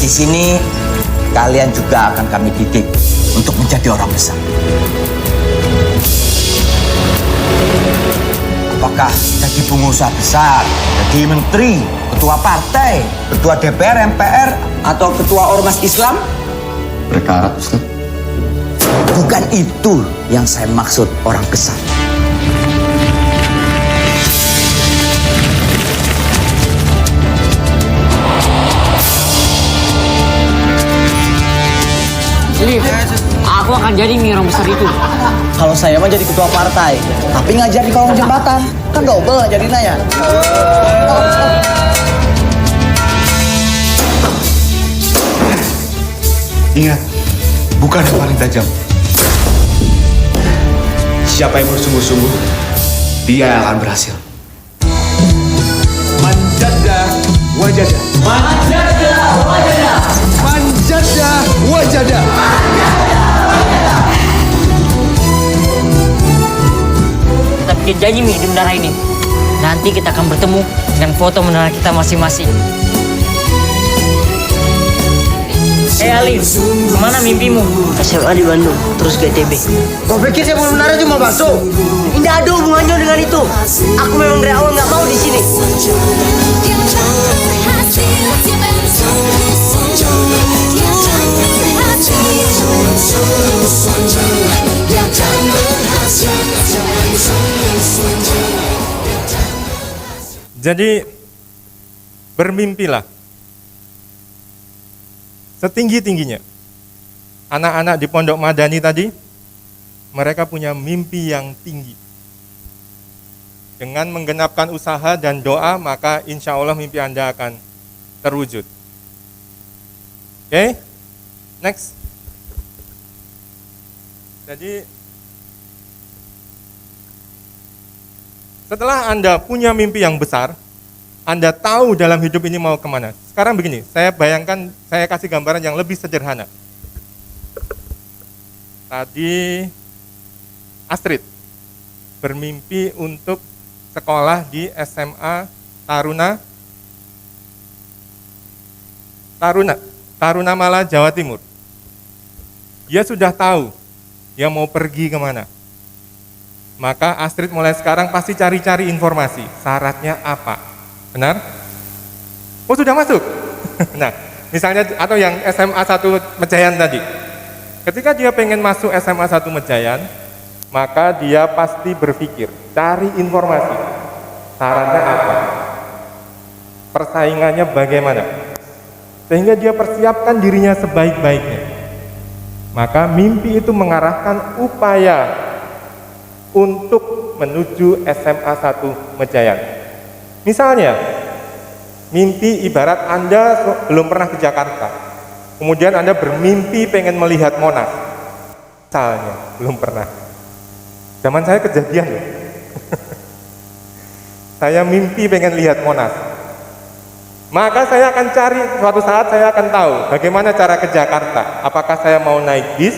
Di sini kalian juga akan kami didik untuk menjadi orang besar. Apakah jadi pengusaha besar, jadi menteri, ketua partai, ketua DPR, MPR, atau ketua ormas Islam? Berkarat, Ustaz. Bukan itu yang saya maksud orang besar. Lif, aku akan jadi orang besar itu. Kalau saya mah jadi ketua partai, tapi ngajar di kolong jembatan, kan double jadinya ya. Ingat, bukan yang paling tajam. Siapa yang bersungguh-sungguh, dia yang akan berhasil. Manjada wajada. Manjada wajada. Manjada wajada. Kita bikin janji nih di menara ini. Nanti kita akan bertemu dengan foto menara kita masing-masing. Alif, kemana mimpimu? SMA di Bandung, terus ke ITB. Kau pikir saya mau menara cuma bakso? Tidak ada hubungannya dengan itu. Aku memang dari awal nggak mau di sini. Jadi bermimpilah setinggi-tingginya. Anak-anak di Pondok Madani tadi, mereka punya mimpi yang tinggi. Dengan menggenapkan usaha dan doa, maka insya Allah mimpi Anda akan terwujud. Oke, next. Jadi, setelah Anda punya mimpi yang besar, Anda tahu dalam hidup ini mau kemana. Sekarang begini, saya bayangkan, saya kasih gambaran yang lebih sederhana. Tadi Astrid bermimpi untuk sekolah di SMA Taruna Mala, Jawa Timur. Dia sudah tahu dia mau pergi kemana. Maka Astrid mulai sekarang pasti cari-cari informasi, syaratnya apa. Benar? Oh, sudah masuk? Nah, misalnya, atau yang SMA 1 Mejayan tadi. Ketika dia pengen masuk SMA 1 Mejayan, maka dia pasti berpikir, cari informasi, syaratnya apa, persaingannya bagaimana, sehingga dia persiapkan dirinya sebaik-baiknya. Maka mimpi itu mengarahkan upaya untuk menuju SMA 1 Mejayan. Misalnya, mimpi ibarat Anda belum pernah ke Jakarta, kemudian Anda bermimpi pengen melihat Monas. Misalnya, belum pernah. Zaman saya kejadian loh. Saya mimpi pengen lihat Monas. Maka saya akan cari, suatu saat saya akan tahu bagaimana cara ke Jakarta. Apakah saya mau naik bis,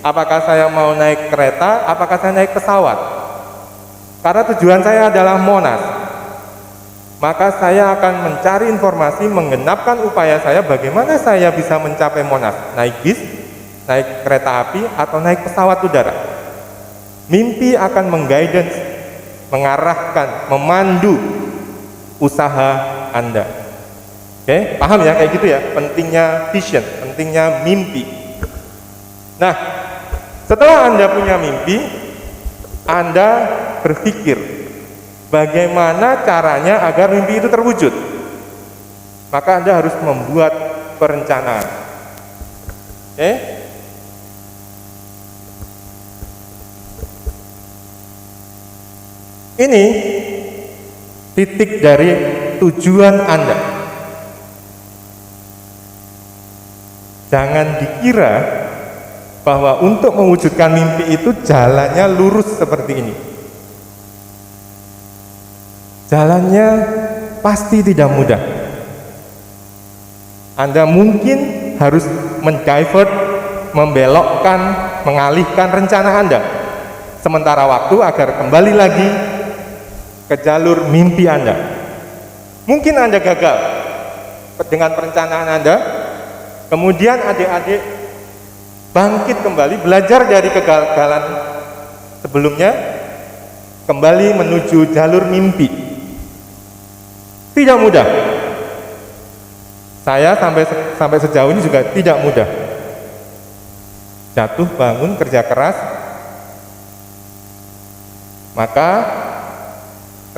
apakah saya mau naik kereta, apakah saya naik pesawat. Karena tujuan saya adalah Monas. Maka saya akan mencari informasi, menggenapkan upaya saya bagaimana saya bisa mencapai Monas. Naik bis, naik kereta api, atau naik pesawat udara. Mimpi akan mengguidance, mengarahkan, memandu usaha Anda. Oke, paham ya kayak gitu ya? Pentingnya vision, pentingnya mimpi. Nah, setelah Anda punya mimpi, Anda berpikir bagaimana caranya agar mimpi itu terwujud. Maka Anda harus membuat perencanaan. Oke? Ini titik dari tujuan Anda. Jangan dikira bahwa untuk mewujudkan mimpi itu jalannya lurus seperti ini. Jalannya pasti tidak mudah. Anda mungkin harus mendivert, membelokkan, mengalihkan rencana Anda sementara waktu agar kembali lagi ke jalur mimpi Anda. Mungkin Anda gagal dengan perencanaan Anda, kemudian adik-adik bangkit kembali, belajar dari kegagalan sebelumnya, kembali menuju jalur mimpi. Tidak mudah. Saya sampai sejauh ini juga tidak mudah. Jatuh bangun, kerja keras. Maka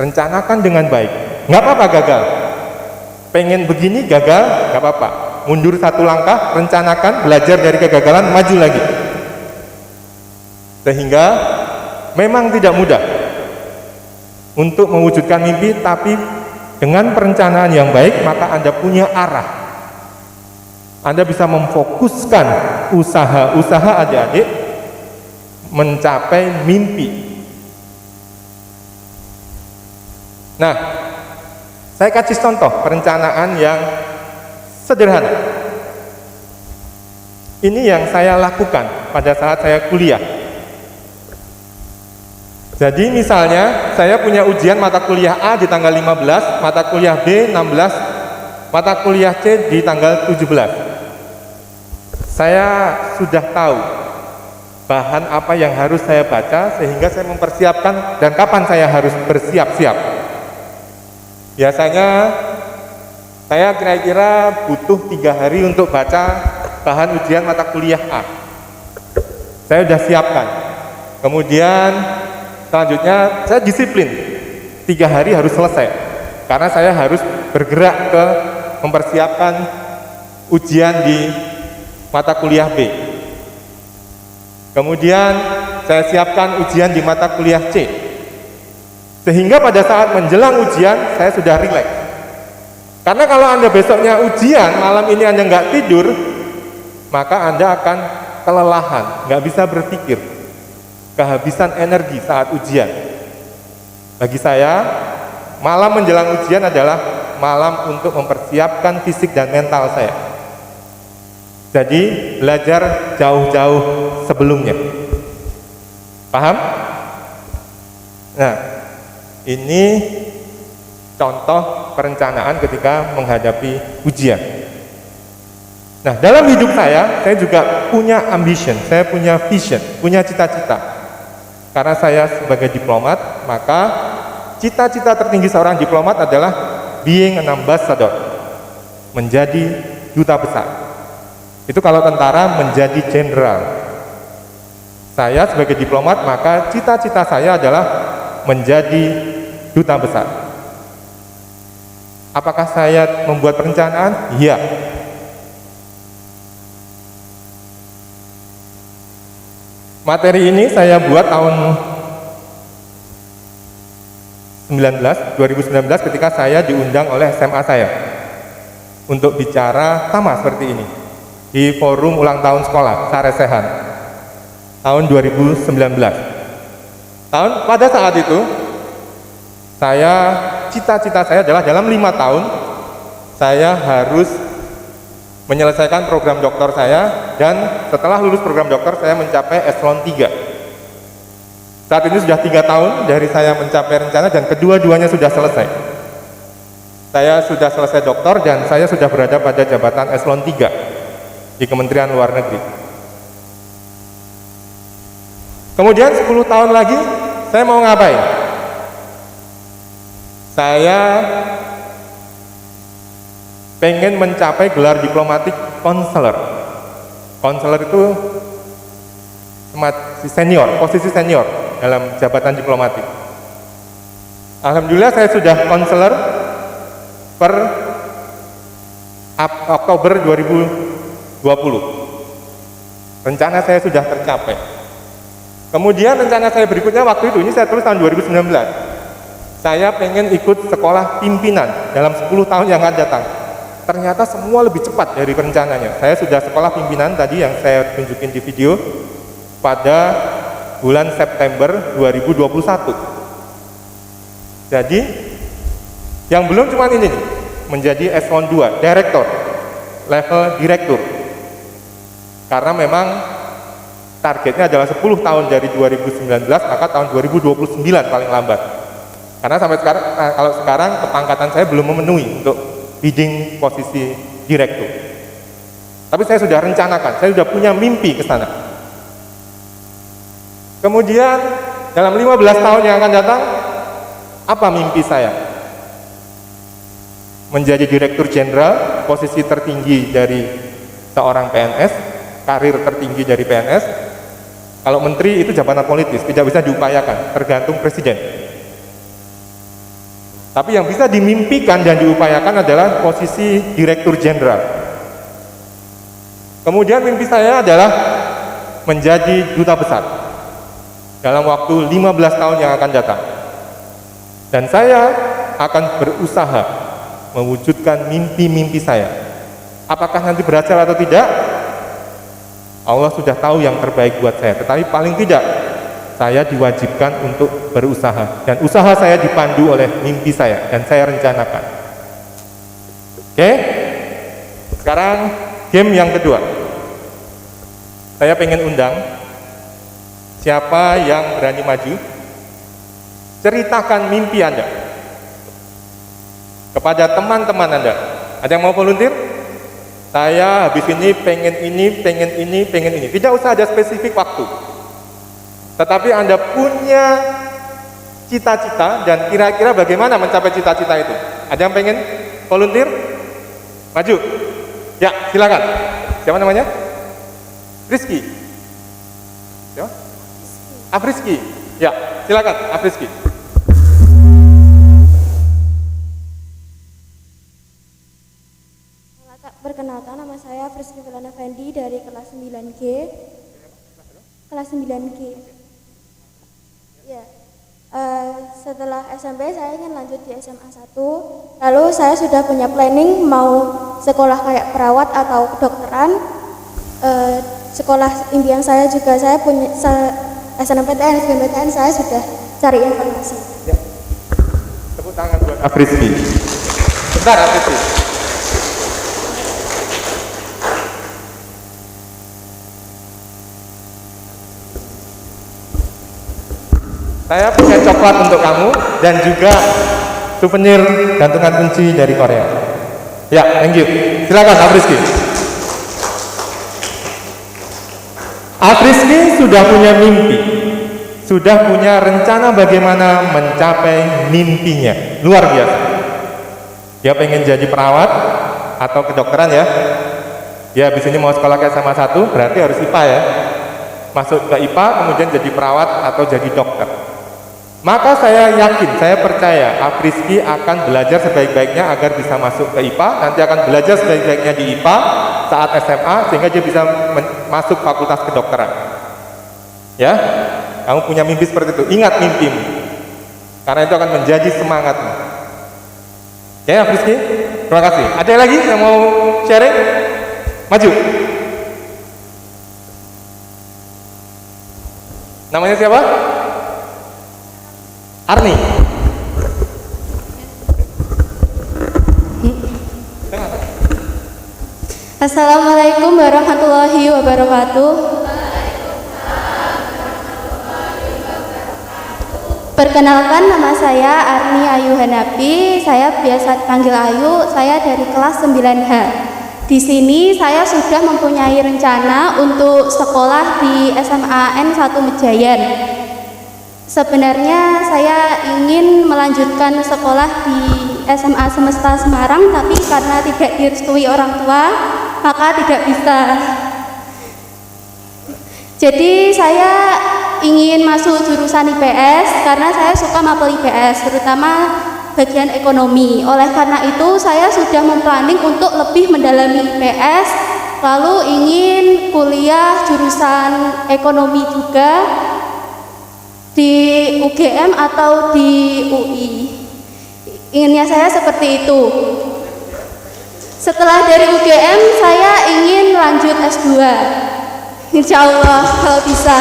rencanakan dengan baik. Nggak apa-apa gagal. Pengen begini gagal, nggak apa-apa. Mundur satu langkah, rencanakan, belajar dari kegagalan, maju lagi. Sehingga memang tidak mudah untuk mewujudkan mimpi, tapi dengan perencanaan yang baik, maka Anda punya arah. Anda bisa memfokuskan usaha-usaha adik-adik mencapai mimpi. Nah, saya kasih contoh perencanaan yang sederhana. Ini yang saya lakukan pada saat saya kuliah. Jadi misalnya saya punya ujian mata kuliah A di tanggal 15, mata kuliah B 16, mata kuliah C di tanggal 17. saya sudah tahu bahan apa yang harus saya baca sehingga saya mempersiapkan dan kapan saya harus bersiap-siap. Biasanya saya kira-kira butuh 3 hari untuk baca bahan ujian mata kuliah A. Saya sudah siapkan. Kemudian selanjutnya saya disiplin, 3 hari harus selesai karena saya harus bergerak ke mempersiapkan ujian di mata kuliah B. Kemudian saya siapkan ujian di mata kuliah C. Sehingga pada saat menjelang ujian saya sudah rileks. Karena kalau Anda besoknya ujian, malam ini Anda nggak tidur, maka Anda akan kelelahan, nggak bisa berpikir, kehabisan energi saat ujian. Bagi saya, malam menjelang ujian adalah malam untuk mempersiapkan fisik dan mental saya. Jadi belajar jauh-jauh sebelumnya. Paham? Nah, ini contoh perencanaan ketika menghadapi ujian. Nah, dalam hidup saya juga punya ambition, saya punya vision, punya cita-cita. Karena saya sebagai diplomat, maka cita-cita tertinggi seorang diplomat adalah being an ambassador, menjadi duta besar. Itu kalau tentara menjadi jenderal. Saya sebagai diplomat, maka cita-cita saya adalah menjadi duta besar. Apakah saya membuat perencanaan? Iya. Materi ini saya buat tahun 2019 ketika saya diundang oleh SMA saya untuk bicara sama seperti ini di forum ulang tahun sekolah Saresehan tahun 2019. Pada saat itu cita-cita saya adalah dalam 5 tahun saya harus menyelesaikan program doktor saya, dan setelah lulus program doktor saya mencapai eselon 3. Saat ini sudah 3 tahun dari saya mencapai rencana dan kedua-duanya sudah selesai. Saya sudah selesai doktor dan saya sudah berada pada jabatan eselon 3 di Kementerian Luar Negeri. Kemudian 10 tahun lagi saya mau ngapain? Saya pengen mencapai gelar diplomatik konselor. Konselor itu senior, posisi senior dalam jabatan diplomatik. Alhamdulillah saya sudah konselor per Oktober 2020. Rencana saya sudah tercapai. Kemudian rencana saya berikutnya waktu itu, ini saya tulis tahun 2019. Saya pengen ikut sekolah pimpinan dalam 10 tahun yang akan datang. Ternyata semua lebih cepat dari rencananya. Saya sudah sekolah pimpinan tadi yang saya tunjukin di video pada bulan September 2021. Jadi yang belum cuma ini nih, menjadi eselon 2, direktur, level direktur. Karena memang targetnya adalah 10 tahun dari 2019, maka tahun 2029 paling lambat. Karena sampai sekarang, kalau sekarang kepangkatan saya belum memenuhi untuk bidding posisi direktur. Tapi saya sudah rencanakan, saya sudah punya mimpi ke sana. Kemudian dalam 15 tahun yang akan datang, apa mimpi saya? Menjadi direktur jenderal, posisi tertinggi dari seorang PNS, karir tertinggi dari PNS. Kalau menteri itu jabatan politis, tidak bisa diupayakan, tergantung presiden. Tapi yang bisa dimimpikan dan diupayakan adalah posisi direktur jenderal. Kemudian mimpi saya adalah menjadi duta besar dalam waktu 15 tahun yang akan datang. Dan saya akan berusaha mewujudkan mimpi-mimpi saya. Apakah nanti berhasil atau tidak? Allah sudah tahu yang terbaik buat saya. Tetapi paling tidak saya diwajibkan untuk berusaha, dan usaha saya dipandu oleh mimpi saya dan saya rencanakan. Oke? Sekarang game yang kedua. Saya pengen undang siapa yang berani maju, ceritakan mimpi Anda kepada teman-teman Anda. Ada yang mau volunteer? Saya habis ini pengen ini, pengen ini, pengen ini. Tidak usah ada spesifik waktu. Tetapi Anda punya cita-cita dan kira-kira bagaimana mencapai cita-cita itu. Ada yang pengen volunteer? Maju. Ya, silakan. Siapa namanya? Rizky. Ya? Afrizky. Ya, silakan Afrizky. Perkenalkan, nama saya Afrizky Vilana Fendi dari kelas 9G. Kelas 9G. Ya. Setelah SMP saya ingin lanjut di SMA 1. Lalu saya sudah punya planning mau sekolah kayak perawat atau kedokteran. Sekolah impian saya juga saya punya SNMPTN, SBMPTN saya sudah cari informasi. Ya. Tepuk tangan buat Afrizky. Bentar Afrizky. Saya punya coklat untuk kamu dan juga souvenir gantungan kunci dari Korea. Ya, thank you. Silakan Afrizky. Afrizky sudah punya mimpi, sudah punya rencana bagaimana mencapai mimpinya. Luar biasa. Dia pengen jadi perawat atau kedokteran ya. Dia habis ini mau sekolah ke SMA 1, berarti harus IPA ya. Masuk ke IPA, kemudian jadi perawat atau jadi dokter. Maka saya yakin, saya percaya Afrizky akan belajar sebaik-baiknya agar bisa masuk ke IPA, nanti akan belajar sebaik-baiknya di IPA saat SMA sehingga dia bisa masuk fakultas kedokteran. Ya, kamu punya mimpi seperti itu, ingat mimpimu, karena itu akan menjadi semangatmu. Oke, Afrizky, terima kasih. Ada lagi yang mau sharing? Maju. Namanya siapa? Arni. Assalamualaikum warahmatullahi wabarakatuh. Perkenalkan, nama saya Arni Ayu Hanapi. Saya biasa dipanggil Ayu. Saya dari kelas 9H. Di sini saya sudah mempunyai rencana untuk sekolah di SMA N 1 Mejayan. Sebenarnya saya ingin melanjutkan sekolah di SMA Semesta Semarang, tapi karena tidak direstui orang tua, maka tidak bisa. Jadi saya ingin masuk jurusan IPS karena saya suka mapel IPS, terutama bagian ekonomi. Oleh karena itu saya sudah memplanning untuk lebih mendalami IPS, lalu ingin kuliah jurusan ekonomi juga di UGM atau di UI. Inginnya saya seperti itu. Setelah dari UGM saya ingin lanjut S2. Insya Allah kalau bisa.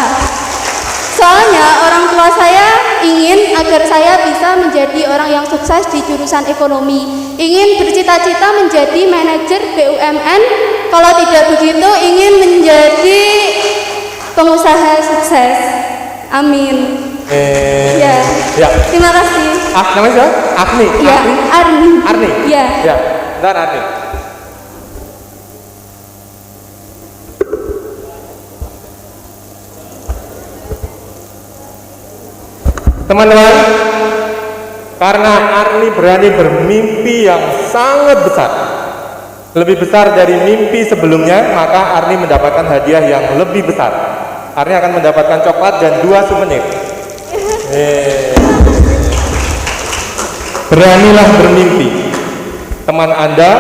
Soalnya orang tua saya ingin agar saya bisa menjadi orang yang sukses di jurusan ekonomi. Ingin bercita-cita menjadi manajer BUMN. Kalau tidak begitu ingin menjadi pengusaha sukses. Amin. Ya. Terima kasih. Namanya siapa? Agni. Ya, Arni. Arni. Ya. Ya. Bentar Arni. Teman-teman, karena Arni berani bermimpi yang sangat besar, lebih besar dari mimpi sebelumnya, maka Arni mendapatkan hadiah yang lebih besar. Arni akan mendapatkan coklat dan 2 souvenir. Beranilah bermimpi. Teman Anda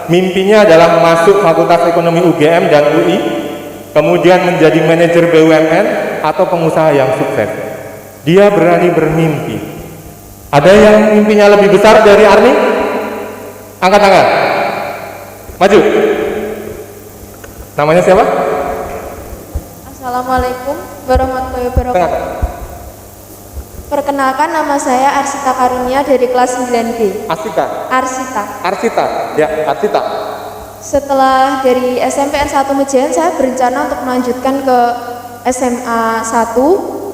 mimpinya adalah masuk Fakultas Ekonomi UGM dan UI, kemudian menjadi manajer BUMN atau pengusaha yang sukses. Dia berani bermimpi. Ada yang mimpinya lebih besar dari Arni? Angkat tangan. Maju. Namanya siapa? Assalamualaikum warahmatullahi wabarakatuh. Perkenalkan, nama saya Arsita Karunia dari kelas 9B. Arsita. Arsita. Ya, Arsita. Setelah dari SMP N1 Mejayan, saya berencana untuk melanjutkan ke SMA 1.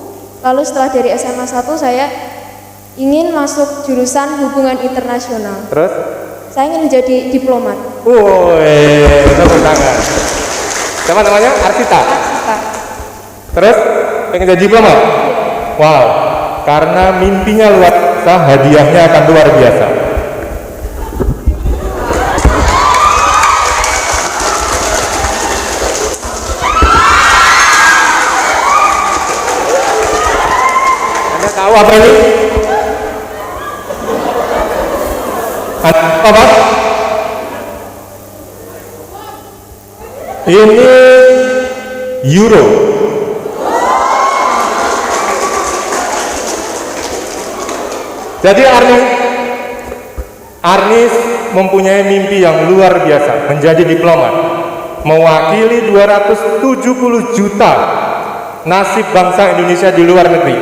Lalu setelah dari SMA 1 saya ingin masuk jurusan hubungan internasional. Terus? Saya ingin menjadi diplomat. Woi, tepuk tangan. Siapa namanya? Arsita. Arsita. Terus pengen jadi diplomat? Wow, karena mimpinya luar biasa, hadiahnya akan luar biasa. Anda tahu apa ini? Apa? Ini euro. Jadi Arnis mempunyai mimpi yang luar biasa, menjadi diplomat, mewakili 270 juta nasib bangsa Indonesia di luar negeri.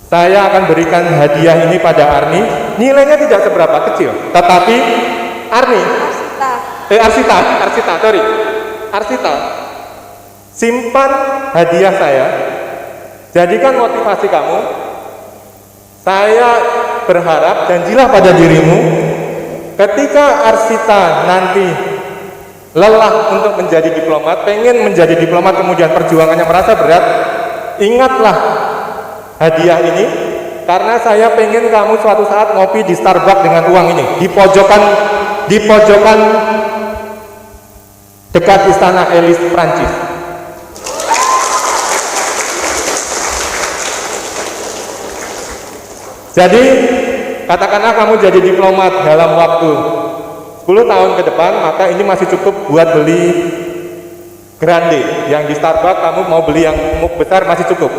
Saya akan berikan hadiah ini pada Arni. Nilainya tidak seberapa kecil, tetapi Arni, Arsita, simpan hadiah saya, jadikan motivasi kamu. Saya berharap, janjilah pada dirimu, ketika Arsita nanti lelah untuk menjadi diplomat, pengen menjadi diplomat, kemudian perjuangannya merasa berat, ingatlah hadiah ini, karena saya pengen kamu suatu saat ngopi di Starbucks dengan uang ini, di pojokan dekat Istana Elis, Prancis. Jadi katakanlah kamu jadi diplomat dalam waktu 10 tahun ke depan, maka ini masih cukup buat beli grande. Yang di Starbucks kamu mau beli yang mug besar masih cukup.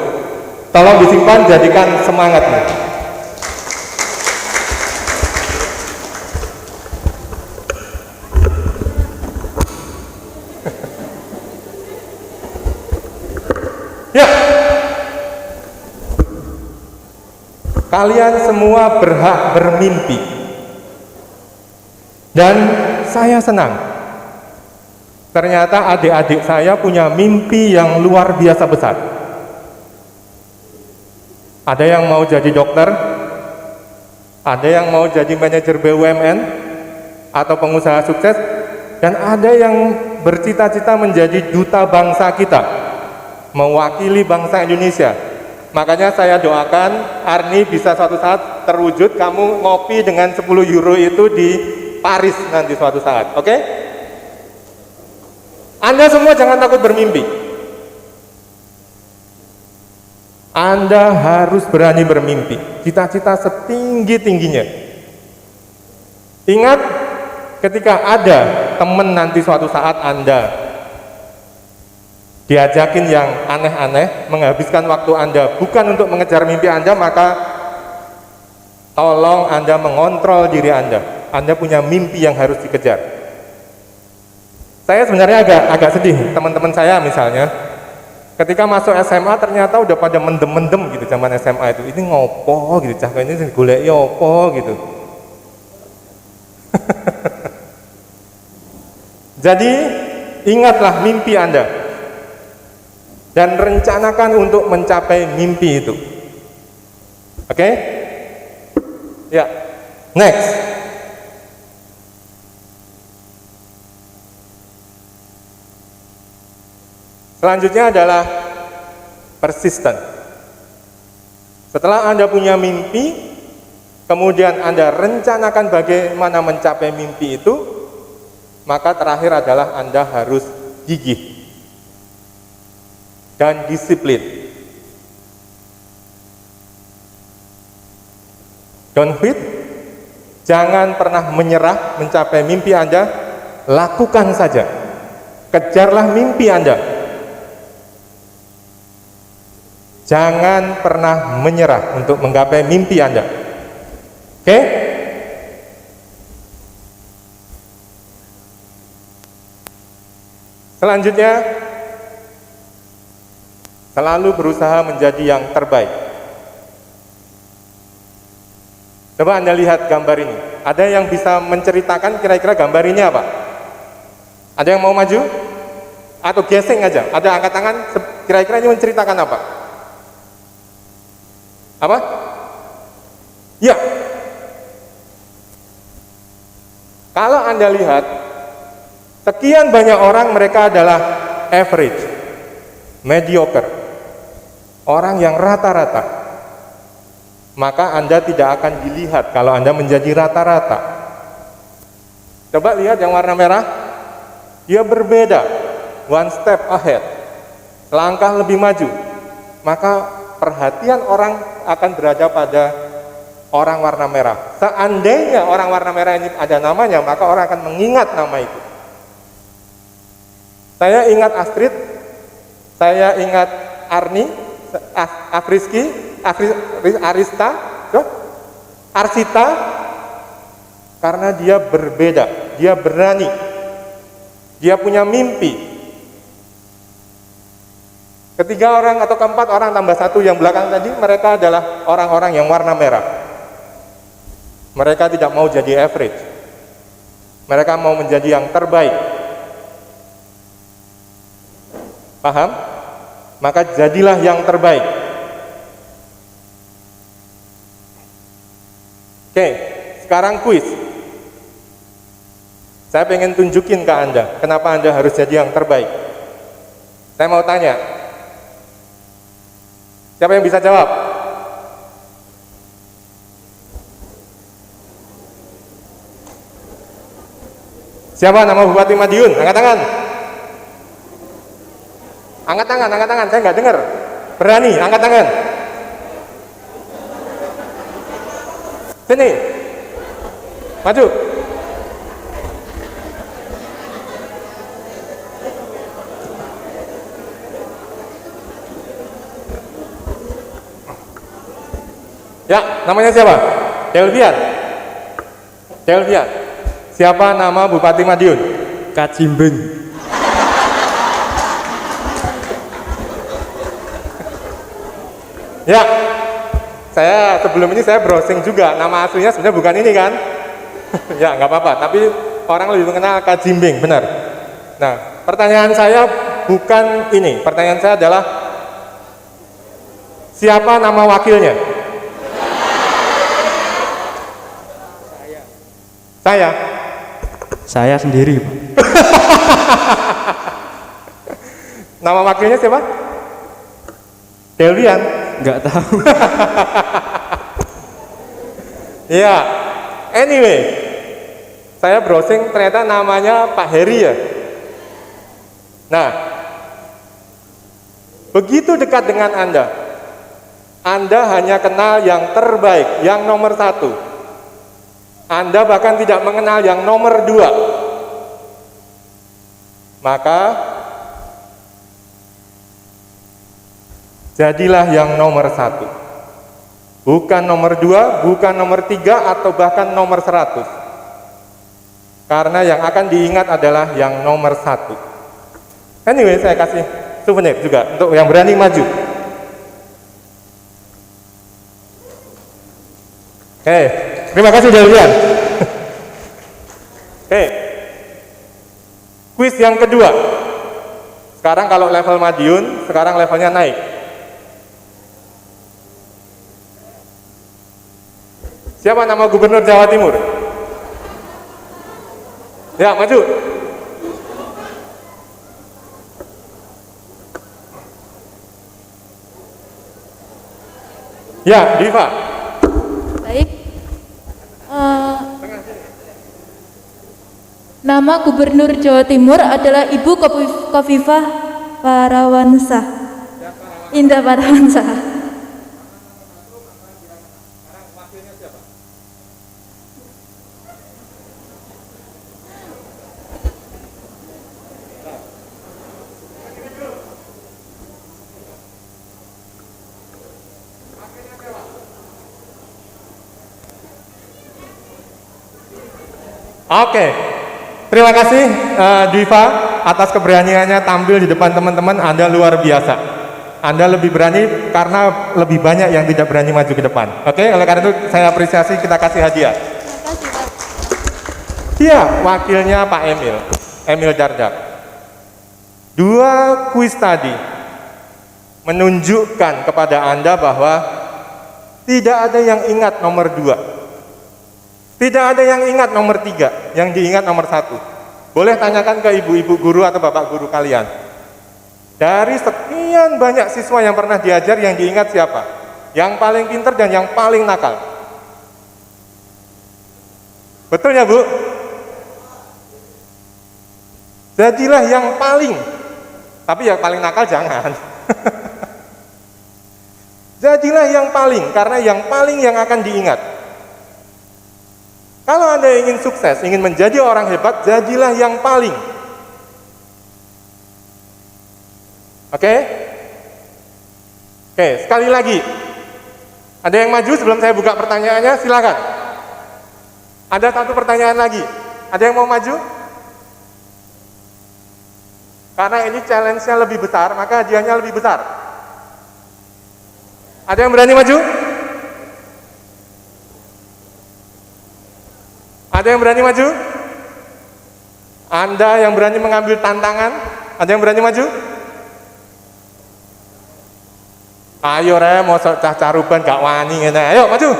Tolong disimpan, jadikan semangatnya. Ya, kalian semua berhak bermimpi, dan saya senang. Ternyata adik-adik saya punya mimpi yang luar biasa besar. Ada yang mau jadi dokter, ada yang mau jadi manajer BUMN atau pengusaha sukses, dan ada yang bercita-cita menjadi duta bangsa kita, mewakili bangsa Indonesia. Makanya saya doakan Arni bisa suatu saat terwujud, kamu ngopi dengan 10 euro itu di Paris nanti suatu saat, oke? Anda semua jangan takut bermimpi. Anda harus berani bermimpi, cita-cita setinggi-tingginya. Ingat, ketika ada teman nanti suatu saat Anda diajakin yang aneh-aneh, menghabiskan waktu Anda bukan untuk mengejar mimpi Anda, maka tolong Anda mengontrol diri Anda. Anda punya mimpi yang harus dikejar. Saya sebenarnya agak sedih, teman-teman saya misalnya, ketika masuk SMA ternyata udah pada mendem-mendem gitu zaman SMA itu. Ini ngopo gitu, cah ini goleki opo gitu. Jadi ingatlah mimpi Anda dan rencanakan untuk mencapai mimpi itu. Oke? Ya. Next. Selanjutnya adalah persisten. Setelah Anda punya mimpi, kemudian Anda rencanakan bagaimana mencapai mimpi itu, maka terakhir adalah Anda harus gigih dan disiplin. Don't quit, jangan pernah menyerah mencapai mimpi Anda, lakukan saja, kejarlah mimpi Anda. Jangan pernah menyerah untuk menggapai mimpi Anda. Oke? Selanjutnya, selalu berusaha menjadi yang terbaik. Coba Anda lihat gambar ini. Ada yang bisa menceritakan kira-kira gambar ini apa? Ada yang mau maju? Atau geseng aja? Ada angkat tangan, kira-kira ini menceritakan apa? Apa? Ya. Kalau Anda lihat, sekian banyak orang mereka adalah average, mediocre, orang yang rata-rata. Maka Anda tidak akan dilihat kalau Anda menjadi rata-rata. Coba lihat yang warna merah, dia berbeda, one step ahead, langkah lebih maju. Maka perhatian orang akan berada pada orang warna merah. Seandainya orang warna merah ini ada namanya, maka orang akan mengingat nama itu. Saya ingat Astrid, saya ingat Arni, Afriski, Arista, Arsita, karena dia berbeda, dia berani, dia punya mimpi. Ketiga orang atau keempat orang tambah satu yang belakang tadi, mereka adalah orang-orang yang warna merah. Mereka tidak mau jadi average. Mereka mau menjadi yang terbaik. Paham? Maka jadilah yang terbaik. Oke, sekarang kuis. Saya pengen tunjukin ke Anda, kenapa Anda harus jadi yang terbaik. Saya mau tanya, siapa yang bisa jawab? Siapa nama Bupati Madiun? Angkat tangan. Angkat tangan, angkat tangan. Saya nggak dengar. Berani, angkat tangan. Sini. Maju. Ya, namanya siapa? Delvian. Delvian. Siapa nama Bupati Madiun? Kacimbing. Ya, saya sebelum ini saya browsing juga. Nama aslinya sebenarnya bukan ini kan? Ya, nggak apa-apa. Tapi orang lebih mengenal Kacimbing, benar. Nah, pertanyaan saya bukan ini. Pertanyaan saya adalah siapa nama wakilnya? Saya sendiri, Pak. Nama wakilnya siapa? Delvian? Nggak tahu. Iya. Anyway, saya browsing ternyata namanya Pak Heri ya. Nah, begitu dekat dengan Anda hanya kenal yang terbaik, yang nomor satu. Anda bahkan tidak mengenal yang nomor 2. Maka jadilah yang nomor 1. Bukan nomor 2, bukan nomor 3, atau bahkan nomor 100. Karena yang akan diingat adalah yang nomor 1. Anyway, saya kasih souvenir juga untuk yang berani maju. Oke, terima kasih Delvian. Oke, kuis yang kedua. Sekarang kalau level Madiun, sekarang levelnya naik. Siapa nama Gubernur Jawa Timur? Ya, maju. Ya, Diva. Baik. Nama Gubernur Jawa Timur adalah Ibu Khofifah Parawansa. Indah Parawansa. Oke, terima kasih Diva atas keberaniannya tampil di depan teman-teman. Anda luar biasa. Anda lebih berani karena lebih banyak yang tidak berani maju ke depan. Oke, oleh karena itu saya apresiasi, kita kasih hadiah. Iya, wakilnya Pak Emil Dardak. 2 kuis tadi menunjukkan kepada Anda bahwa tidak ada yang ingat nomor 2. Tidak ada yang ingat nomor 3, yang diingat nomor 1. Boleh tanyakan ke ibu-ibu guru atau bapak guru kalian. Dari sekian banyak siswa yang pernah diajar, yang diingat siapa? Yang paling pintar dan yang paling nakal. Betul ya Bu? Jadilah yang paling, tapi yang paling nakal jangan. Jadilah yang paling, karena yang paling yang akan diingat. Kalau Anda ingin sukses, ingin menjadi orang hebat, jadilah yang paling. Oke? Oke, sekali lagi. Ada yang maju sebelum saya buka pertanyaannya? Silakan. Ada satu pertanyaan lagi. Ada yang mau maju? Karena ini challenge-nya lebih besar, maka hadiahnya lebih besar. Ada yang berani maju? Ada yang berani maju? Anda yang berani mengambil tantangan? Ada yang berani maju? Ayo re, mau cah caruban gak wani ngene. Ayo maju.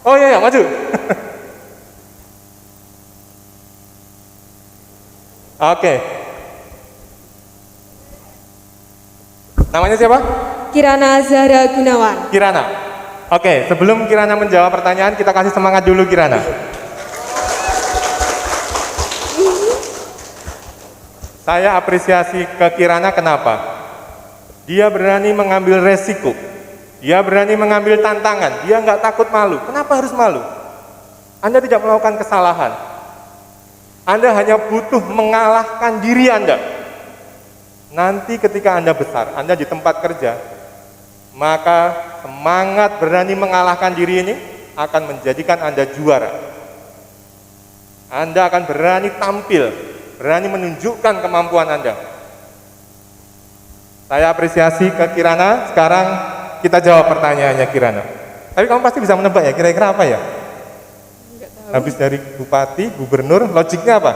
Oh iya, maju. Oke. Namanya siapa? Kirana Zahra Gunawan. Kirana. Oke, sebelum Kirana menjawab pertanyaan, kita kasih semangat dulu Kirana. Saya apresiasi ke Kirana, kenapa? Dia berani mengambil resiko. Dia berani mengambil tantangan. Dia nggak takut malu. Kenapa harus malu? Anda tidak melakukan kesalahan. Anda hanya butuh mengalahkan diri Anda. Nanti ketika Anda besar, Anda di tempat kerja, maka semangat berani mengalahkan diri ini akan menjadikan Anda juara. Anda akan berani tampil, berani menunjukkan kemampuan Anda. Saya apresiasi ke Kirana. Sekarang kita jawab pertanyaannya Kirana. Tapi kamu pasti bisa menebak ya, kira-kira apa ya? Habis dari bupati, gubernur, logiknya apa?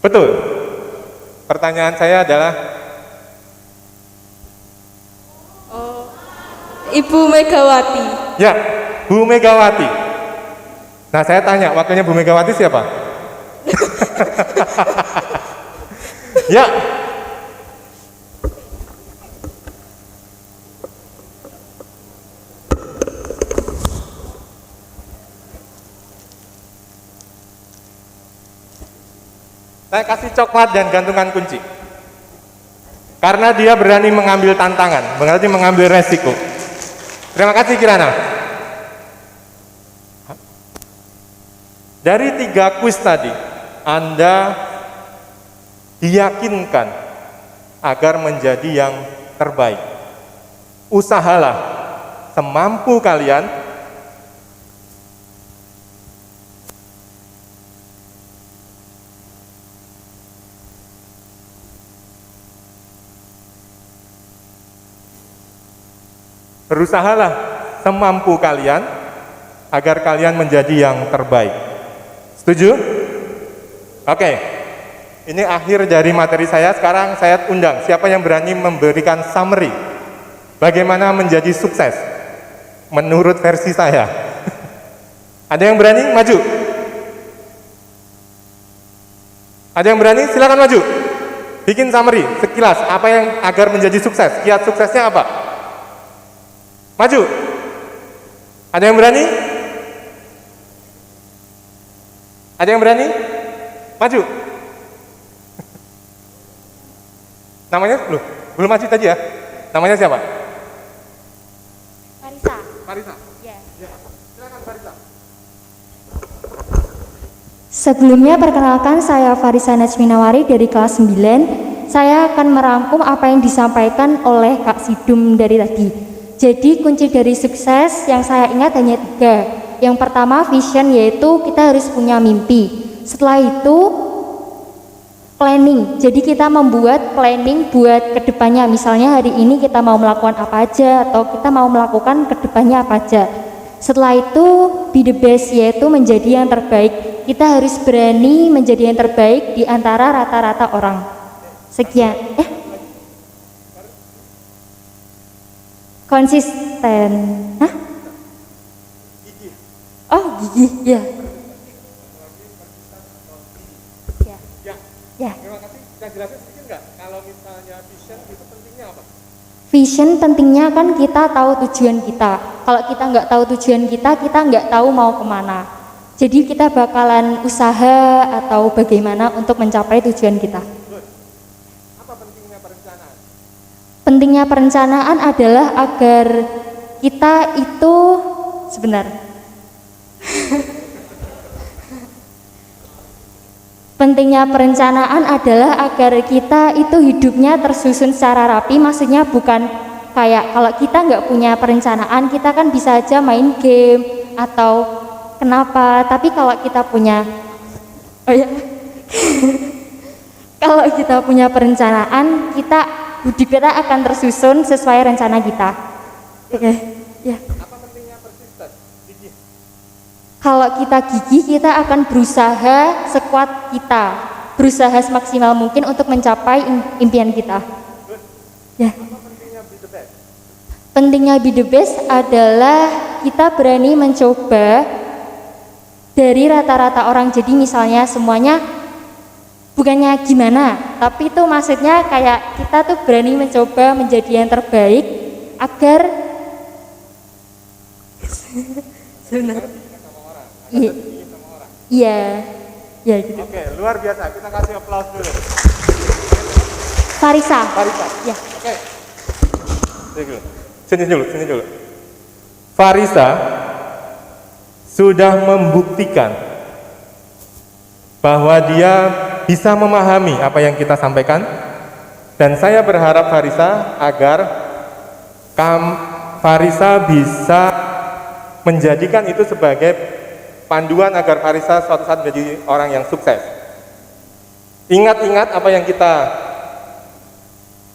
Betul. Pertanyaan saya adalah Ibu Megawati. ya, Bu Megawati. Nah, saya tanya, wakilnya Bu Megawati siapa? Ya. Saya kasih coklat dan gantungan kunci. Karena dia berani mengambil tantangan, berarti mengambil resiko. Terima kasih Kirana. Dari 3 kuis tadi, Anda diyakinkan agar menjadi yang terbaik. Usahalah semampu kalian. Berusahalah semampu kalian agar kalian menjadi yang terbaik. Setuju? Oke. Ini akhir dari materi saya. Sekarang saya undang siapa yang berani memberikan summary bagaimana menjadi sukses menurut versi saya. Ada yang berani? Maju. Ada yang berani? Silakan maju. Bikin summary sekilas apa yang agar menjadi sukses. Kiat suksesnya apa? Maju. Ada yang berani? Ada yang berani? Maju. Namanya belum maju tadi ya? Namanya siapa? Farisa. Farisa. Ya. Silakan Farisa. Sebelumnya perkenalkan saya Farisa Najminawari dari kelas 9. Saya akan merangkum apa yang disampaikan oleh Kak Sidum dari tadi. Jadi kunci dari sukses yang saya ingat hanya 3. Yang pertama vision, yaitu kita harus punya mimpi. Setelah itu planning, jadi kita membuat planning buat kedepannya. Misalnya hari ini kita mau melakukan apa aja, atau kita mau melakukan kedepannya apa aja. Setelah itu be the best, yaitu menjadi yang terbaik. Kita harus berani menjadi yang terbaik di antara rata-rata orang. Sekian. Konsisten. Hah? gigi, ya. Ya. Terima kasih. Yang jelasin sedikit nggak? Kalau misalnya vision itu pentingnya apa? Vision pentingnya kan kita tahu tujuan kita. Kalau kita nggak tahu tujuan kita nggak tahu mau kemana. Jadi kita bakalan usaha atau bagaimana untuk mencapai tujuan kita. Apa pentingnya perencanaan? Pentingnya perencanaan adalah agar kita itu sebentar. Pentingnya perencanaan adalah agar kita itu hidupnya tersusun secara rapi, maksudnya bukan kayak kalau kita nggak punya perencanaan, kita kan bisa aja main game atau kenapa, tapi kalau kita punya kalau kita punya perencanaan, hidup kita akan tersusun sesuai rencana kita. Oke. Ya. Apa pentingnya persisten? Gigih. Kalau kita gigih, kita akan berusaha sekuat kita, berusaha semaksimal mungkin untuk mencapai impian kita. Ya. Apa pentingnya be the best? Pentingnya be the best adalah kita berani mencoba dari rata-rata orang. Jadi misalnya semuanya bukannya gimana, tapi itu maksudnya kayak kita tuh berani mencoba menjadi yang terbaik agar sebenarnya iya gitu. Oke, luar biasa. Kita kasih aplaus dulu. Farisa. Ya. Oke. Sini dulu. Farisa sudah membuktikan bahwa dia bisa memahami apa yang kita sampaikan, dan saya berharap Farisa agar Farisa bisa menjadikan itu sebagai panduan agar Farisa suatu saat menjadi orang yang sukses. Ingat-ingat apa yang kita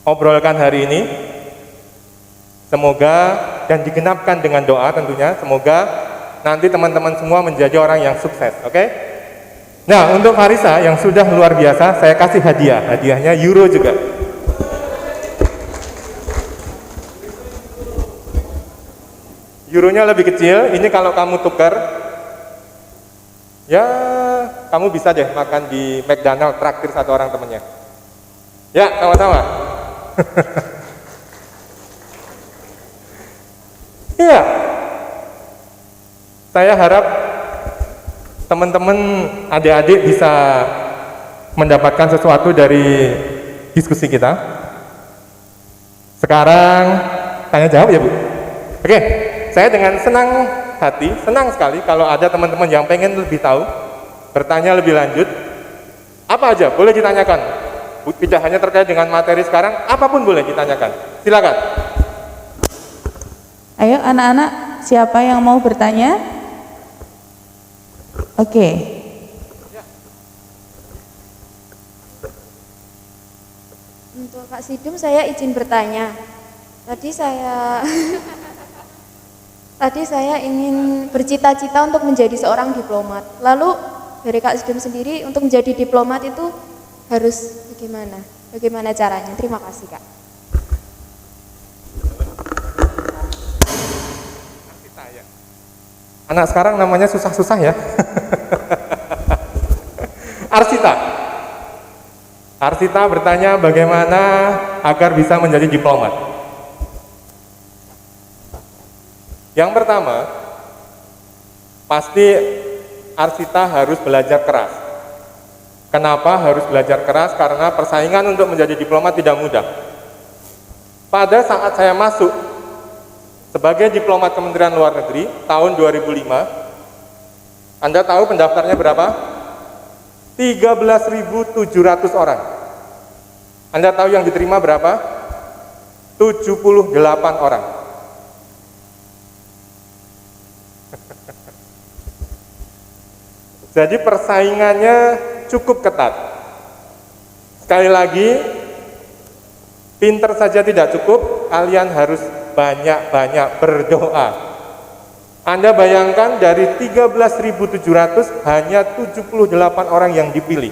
obrolkan hari ini. Semoga dan digenapkan dengan doa tentunya. Semoga nanti teman-teman semua menjadi orang yang sukses. Oke? Nah, untuk Farisa yang sudah luar biasa, saya kasih hadiah. Hadiahnya euro juga. Euronya lebih kecil. Ini kalau kamu tukar, ya kamu bisa deh makan di McDonald, traktir satu orang temennya. Ya, sama-sama. Iya. Saya harap teman-teman adik-adik bisa mendapatkan sesuatu dari diskusi kita. Sekarang tanya jawab ya Bu. Oke, saya dengan senang hati, senang sekali kalau ada teman-teman yang pengen lebih tahu, bertanya lebih lanjut. Apa aja boleh ditanyakan. Tidak hanya terkait dengan materi sekarang, apapun boleh ditanyakan. Silakan. Ayo anak-anak, siapa yang mau bertanya? Oke. Untuk Kak Sidum saya izin bertanya. Tadi saya ingin bercita-cita untuk menjadi seorang diplomat. Lalu dari Kak Sidum sendiri untuk menjadi diplomat itu harus bagaimana? Bagaimana caranya? Terima kasih Kak. Anak sekarang namanya susah-susah ya. Arsita bertanya bagaimana agar bisa menjadi diplomat. Yang pertama, pasti Arsita harus belajar keras. Kenapa harus belajar keras? Karena persaingan untuk menjadi diplomat tidak mudah. Pada saat saya masuk sebagai diplomat Kementerian Luar Negeri tahun 2005, Anda tahu pendaftarnya berapa? 13.700 orang. Anda tahu yang diterima berapa? 78 orang. Jadi persaingannya cukup ketat. Sekali lagi, pinter saja tidak cukup, kalian harus banyak-banyak berdoa. Anda bayangkan dari 13.700 hanya 78 orang yang dipilih.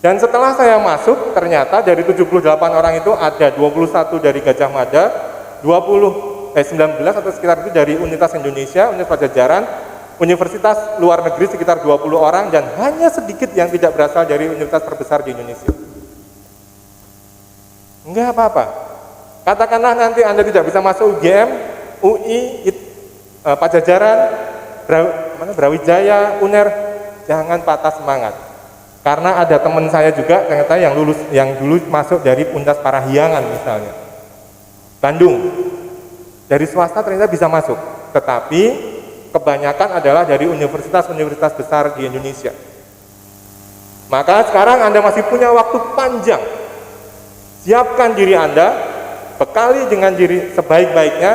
Dan setelah saya masuk, ternyata dari 78 orang itu ada 21 dari Gajah Mada, 19 atau sekitar itu dari Universitas Indonesia, Universitas Pajajaran, universitas luar negeri sekitar 20 orang dan hanya sedikit yang tidak berasal dari universitas terbesar di Indonesia. Enggak apa-apa. Katakanlah nanti Anda tidak bisa masuk UGM, UI, Pajajaran, Brawijaya, UNER, jangan patah semangat. Karena ada teman saya juga ternyata yang dulu masuk dari Undas Parahyangan misalnya. Bandung. Dari swasta ternyata bisa masuk, tetapi kebanyakan adalah dari universitas-universitas besar di Indonesia. Maka sekarang Anda masih punya waktu panjang. Siapkan diri Anda, bekali dengan diri sebaik-baiknya.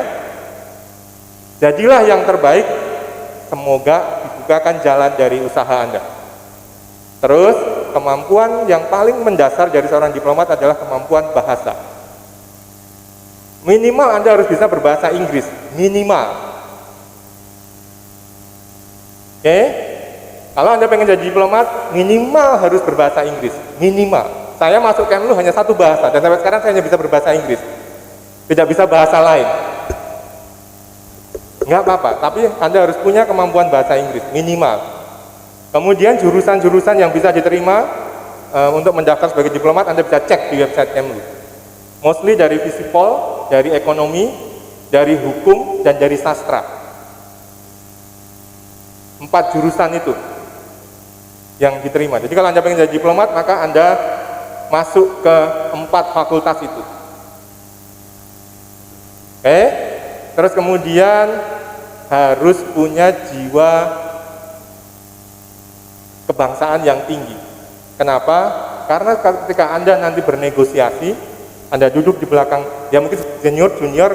Jadilah yang terbaik, semoga dibukakan jalan dari usaha Anda. Terus, kemampuan yang paling mendasar dari seorang diplomat adalah kemampuan bahasa. Minimal Anda harus bisa berbahasa Inggris, minimal. Oke? Kalau Anda pengen jadi diplomat, minimal harus berbahasa Inggris, minimal. Saya masuk Kemlu hanya satu bahasa, dan sampai sekarang saya hanya bisa berbahasa Inggris. Tidak bisa bahasa lain. Enggak apa-apa, tapi Anda harus punya kemampuan bahasa Inggris, minimal. Kemudian jurusan-jurusan yang bisa diterima untuk mendaftar sebagai diplomat, Anda bisa cek di website Kemlu. Mostly dari Visipol, dari ekonomi, dari hukum, dan dari sastra. 4 jurusan itu yang diterima. Jadi kalau Anda pengen jadi diplomat, maka Anda masuk ke 4 fakultas itu. Oke? Terus kemudian harus punya jiwa kebangsaan yang tinggi. Kenapa? Karena ketika Anda nanti bernegosiasi, Anda duduk di belakang, ya mungkin junior,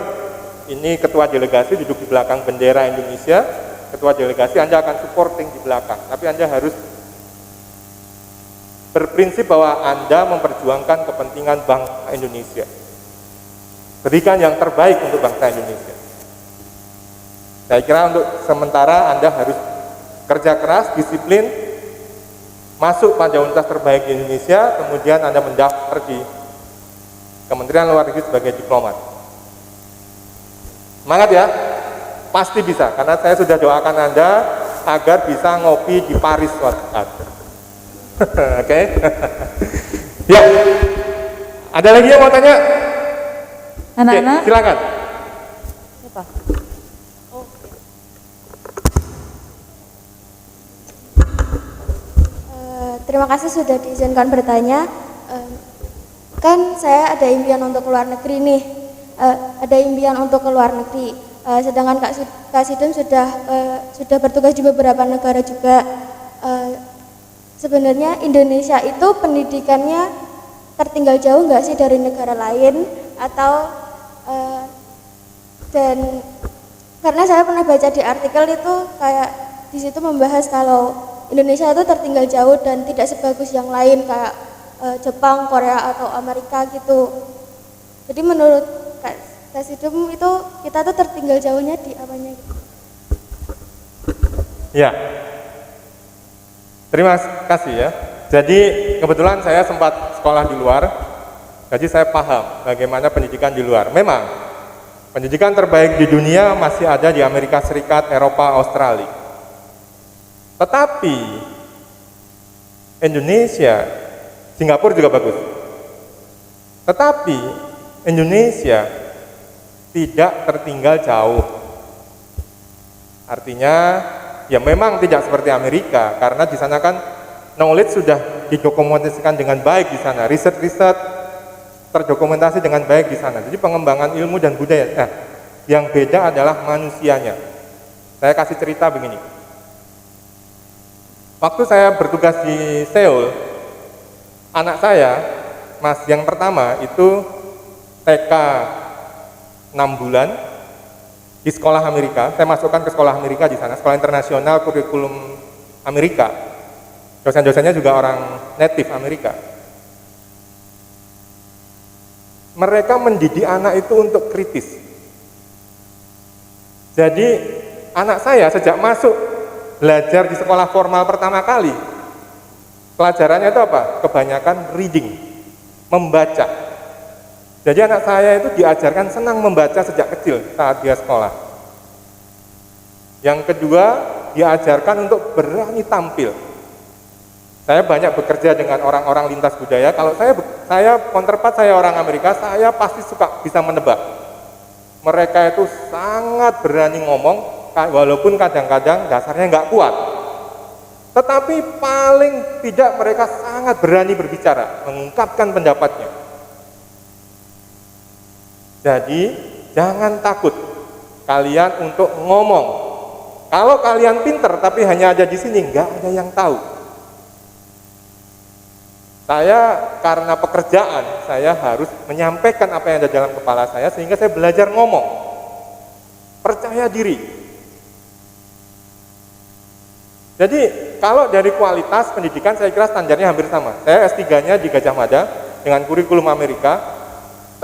ini ketua delegasi duduk di belakang bendera Indonesia, ketua delegasi Anda akan supporting di belakang, tapi Anda harus berprinsip bahwa Anda memperjuangkan kepentingan bangsa Indonesia. Berikan yang terbaik untuk bangsa Indonesia. Saya kira untuk sementara Anda harus kerja keras, disiplin, masuk pada universitas terbaik di Indonesia, kemudian Anda mendaftar di Kementerian Luar Negeri sebagai diplomat. Semangat ya, pasti bisa, karena saya sudah doakan Anda agar bisa ngopi di Paris suatu saat. Oke? Ya, ada lagi yang mau tanya? Anak-anak? Oke, silakan. Siapa? Terima kasih sudah diizinkan bertanya. Kan saya ada impian untuk keluar negeri nih, ada impian untuk keluar negeri. Sedangkan Kak Sidem sudah bertugas di beberapa negara juga. Sebenarnya Indonesia itu pendidikannya tertinggal jauh nggak sih dari negara lain? Atau dan karena saya pernah baca di artikel itu kayak di situ membahas kalau Indonesia itu tertinggal jauh dan tidak sebagus yang lain kayak Jepang, Korea atau Amerika gitu. Jadi menurut Kak Sidem itu kita tuh tertinggal jauhnya di apanya gitu? Ya, terima kasih ya. Jadi kebetulan saya sempat sekolah di luar, jadi saya paham bagaimana pendidikan di luar. Memang pendidikan terbaik di dunia masih ada di Amerika Serikat, Eropa, Australia. Tetapi Indonesia, Singapura juga bagus. Tetapi Indonesia tidak tertinggal jauh. Artinya ya memang tidak seperti Amerika, karena di sana kan knowledge sudah didokumentasikan dengan baik di sana, riset-riset terdokumentasi dengan baik di sana. Jadi pengembangan ilmu dan budaya. Nah, yang beda adalah manusianya. Saya kasih cerita begini. Waktu saya bertugas di Seoul, anak saya, yang pertama itu TK 6 bulan di sekolah Amerika. Saya masukkan ke sekolah Amerika di sana, sekolah internasional kurikulum Amerika. Dosen-dosennya juga orang native Amerika. Mereka mendidik anak itu untuk kritis. Jadi anak saya sejak masuk belajar di sekolah formal pertama kali, pelajarannya itu apa? Kebanyakan reading, membaca. Jadi anak saya itu diajarkan senang membaca sejak kecil saat dia sekolah. Yang kedua, diajarkan untuk berani tampil. Saya banyak bekerja dengan orang-orang lintas budaya. Kalau saya counterpart, saya orang Amerika, saya pasti suka bisa menebak. Mereka itu sangat berani ngomong, walaupun kadang-kadang dasarnya nggak kuat. Tetapi paling tidak mereka sangat berani berbicara, mengungkapkan pendapatnya. Jadi jangan takut kalian untuk ngomong. Kalau kalian pinter tapi hanya ada di sini, nggak ada yang tahu. Saya karena pekerjaan, saya harus menyampaikan apa yang ada dalam kepala saya, sehingga saya belajar ngomong. Percaya diri. Jadi kalau dari kualitas pendidikan saya kira standarnya hampir sama. Saya S3-nya di Gajah Mada dengan kurikulum Amerika.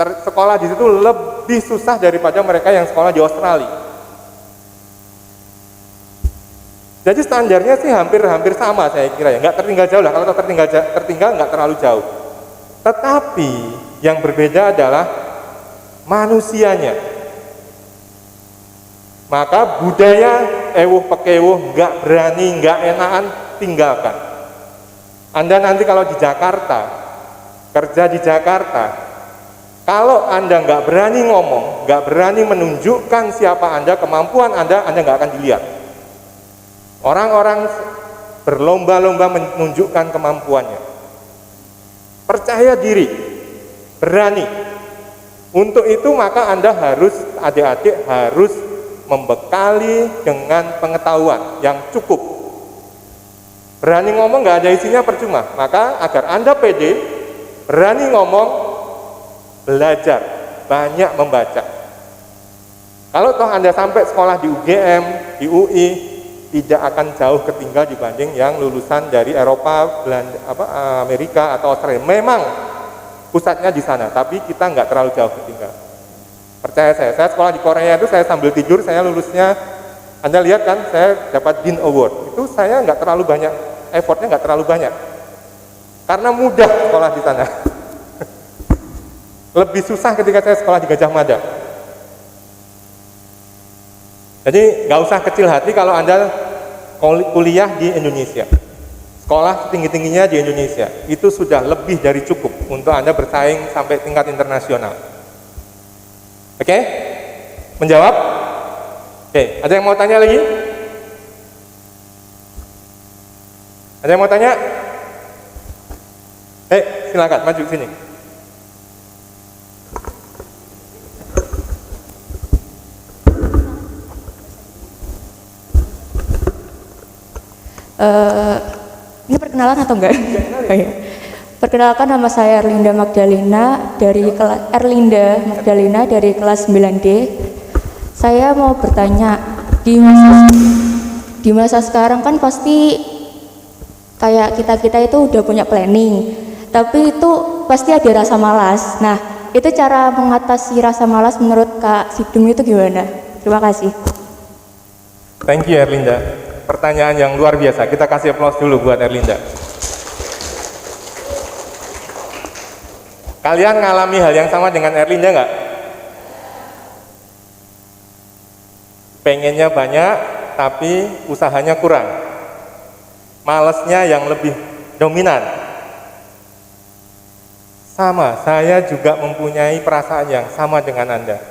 Sekolah di situ lebih susah daripada mereka yang sekolah di Australia. Jadi standarnya sih hampir sama saya kira ya, nggak tertinggal jauh lah. Kalau tertinggal nggak terlalu jauh. Tetapi yang berbeda adalah manusianya. Maka budaya ewuh pekewuh, nggak berani, nggak enakan, tinggalkan. Anda nanti kalau di Jakarta, kerja di Jakarta, kalau Anda nggak berani ngomong, nggak berani menunjukkan siapa Anda, kemampuan Anda nggak akan dilihat. Orang-orang berlomba-lomba menunjukkan kemampuannya. Percaya diri, berani. Untuk itu maka Anda harus, adik-adik harus membekali dengan pengetahuan yang cukup. Berani ngomong nggak ada isinya percuma. Maka agar Anda pede, berani ngomong, belajar, banyak membaca. Kalau toh Anda sampai sekolah di UGM, di UI, tidak akan jauh ketinggal dibanding yang lulusan dari Eropa, Belanda, Amerika atau Australia. Memang pusatnya di sana, tapi kita nggak terlalu jauh ketinggal. Percaya saya sekolah di Korea itu saya sambil tidur, saya lulusnya, Anda lihat kan, saya dapat Dean Award. Itu saya nggak terlalu banyak, effortnya nggak terlalu banyak, karena mudah sekolah di sana. Lebih susah ketika saya sekolah di Gajah Mada. Jadi nggak usah kecil hati kalau Anda kuliah di Indonesia, sekolah tinggi-tingginya di Indonesia, itu sudah lebih dari cukup untuk Anda bersaing sampai tingkat internasional. Oke? Menjawab? Oke, ada yang mau tanya lagi? Ada yang mau tanya? Silakan maju sini. Ini perkenalan atau enggak? Oh, iya. Perkenalkan, nama saya Erlinda Magdalena dari kelas 9D. Saya mau bertanya, di masa sekarang kan pasti kayak kita itu udah punya planning, tapi itu pasti ada rasa malas. Nah, itu cara mengatasi rasa malas menurut Kak Sidum itu gimana? Terima kasih. Thank you Erlinda. Pertanyaan yang luar biasa. Kita kasih aplaus dulu buat Erlinda. Kalian ngalami hal yang sama dengan Erlinda nggak? Pengennya banyak, tapi usahanya kurang. Malesnya yang lebih dominan. Sama, saya juga mempunyai perasaan yang sama dengan Anda.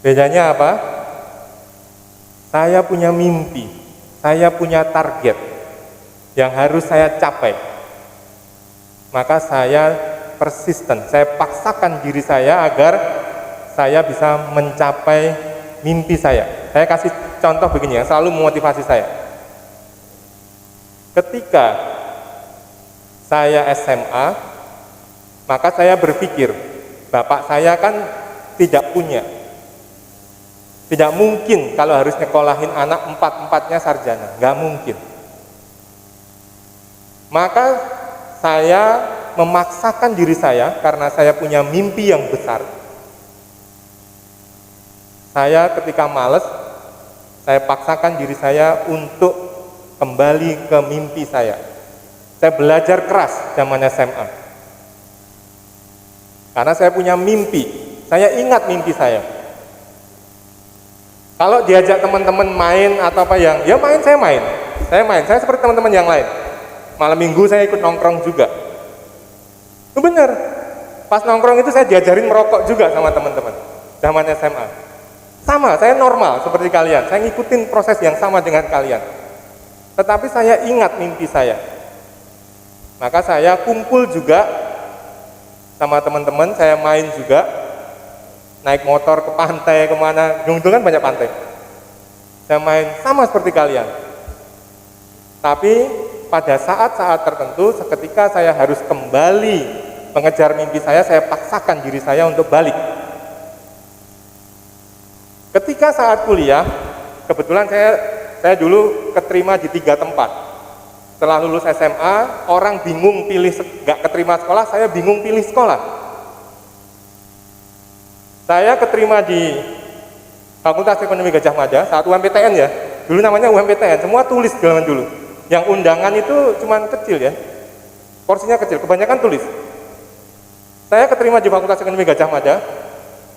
Bedanya apa? Saya punya mimpi, saya punya target yang harus saya capai. Maka saya persisten, saya paksakan diri saya agar saya bisa mencapai mimpi saya. Saya kasih contoh begini yang selalu memotivasi saya. Ketika saya SMA, maka saya berpikir, bapak saya kan tidak punya. Tidak mungkin kalau harus nyekolahin anak empat-empatnya sarjana, nggak mungkin. Maka saya memaksakan diri saya karena saya punya mimpi yang besar. Saya ketika malas, saya paksakan diri saya untuk kembali ke mimpi saya. Saya belajar keras zaman SMA. Karena saya punya mimpi, saya ingat mimpi saya. Kalau diajak teman-teman main atau apa yang, ya main, saya seperti teman-teman yang lain. Malam minggu saya ikut nongkrong juga. Itu benar. Pas nongkrong itu saya diajarin merokok juga sama teman-teman. Zaman SMA. Sama, saya normal seperti kalian. Saya ngikutin proses yang sama dengan kalian. Tetapi saya ingat mimpi saya. Maka saya kumpul juga sama teman-teman, saya main juga. Naik motor ke pantai, kemana, Gunung Kidul kan banyak pantai. Saya main sama seperti kalian. Tapi pada saat-saat tertentu, seketika saya harus kembali mengejar mimpi saya paksakan diri saya untuk balik. Ketika saat kuliah, kebetulan saya dulu keterima di 3 tempat. Setelah lulus SMA, orang bingung pilih, nggak keterima sekolah, saya bingung pilih sekolah. Saya keterima di Fakultas Ekonomi Gadjah Mada, saat UMPTN ya, dulu namanya UMPTN, semua tulis zaman dulu. Yang undangan itu cuman kecil ya, porsinya kecil, kebanyakan tulis. Saya keterima di Fakultas Ekonomi Gadjah Mada,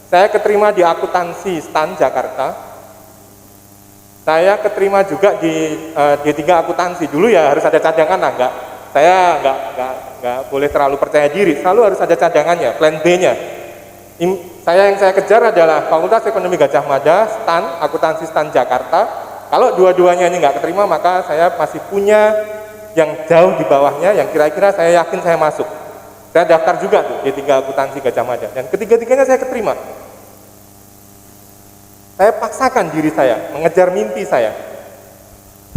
saya keterima di Akuntansi STAN Jakarta, saya keterima juga di D3 Akuntansi. Dulu ya harus ada cadangan lah, saya nggak boleh terlalu percaya diri, selalu harus ada cadangannya, plan B-nya. Yang saya kejar adalah Fakultas Ekonomi Gadjah Mada, STAN, Akuntansi STAN Jakarta. Kalau dua-duanya ini nggak keterima, maka saya masih punya yang jauh di bawahnya, yang kira-kira saya yakin saya masuk. Saya daftar juga tuh D3 Akuntansi Gadjah Mada, dan ketiga-tiganya saya keterima. Saya paksakan diri saya, mengejar mimpi saya.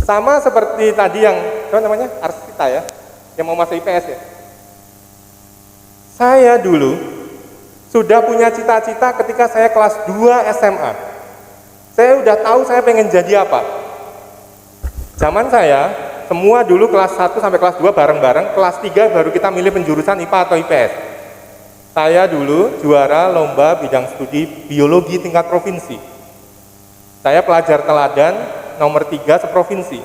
Sama seperti tadi yang, apa namanya, Arsita ya, yang mau masuk IPS ya. Saya dulu sudah punya cita-cita ketika saya kelas 2 SMA. Saya udah tahu saya pengen jadi apa. Zaman saya, semua dulu kelas 1 sampai kelas 2 bareng-bareng, kelas 3 baru kita milih penjurusan IPA atau IPS. Saya dulu juara lomba bidang studi biologi tingkat provinsi. Saya pelajar teladan nomor 3 seprovinsi.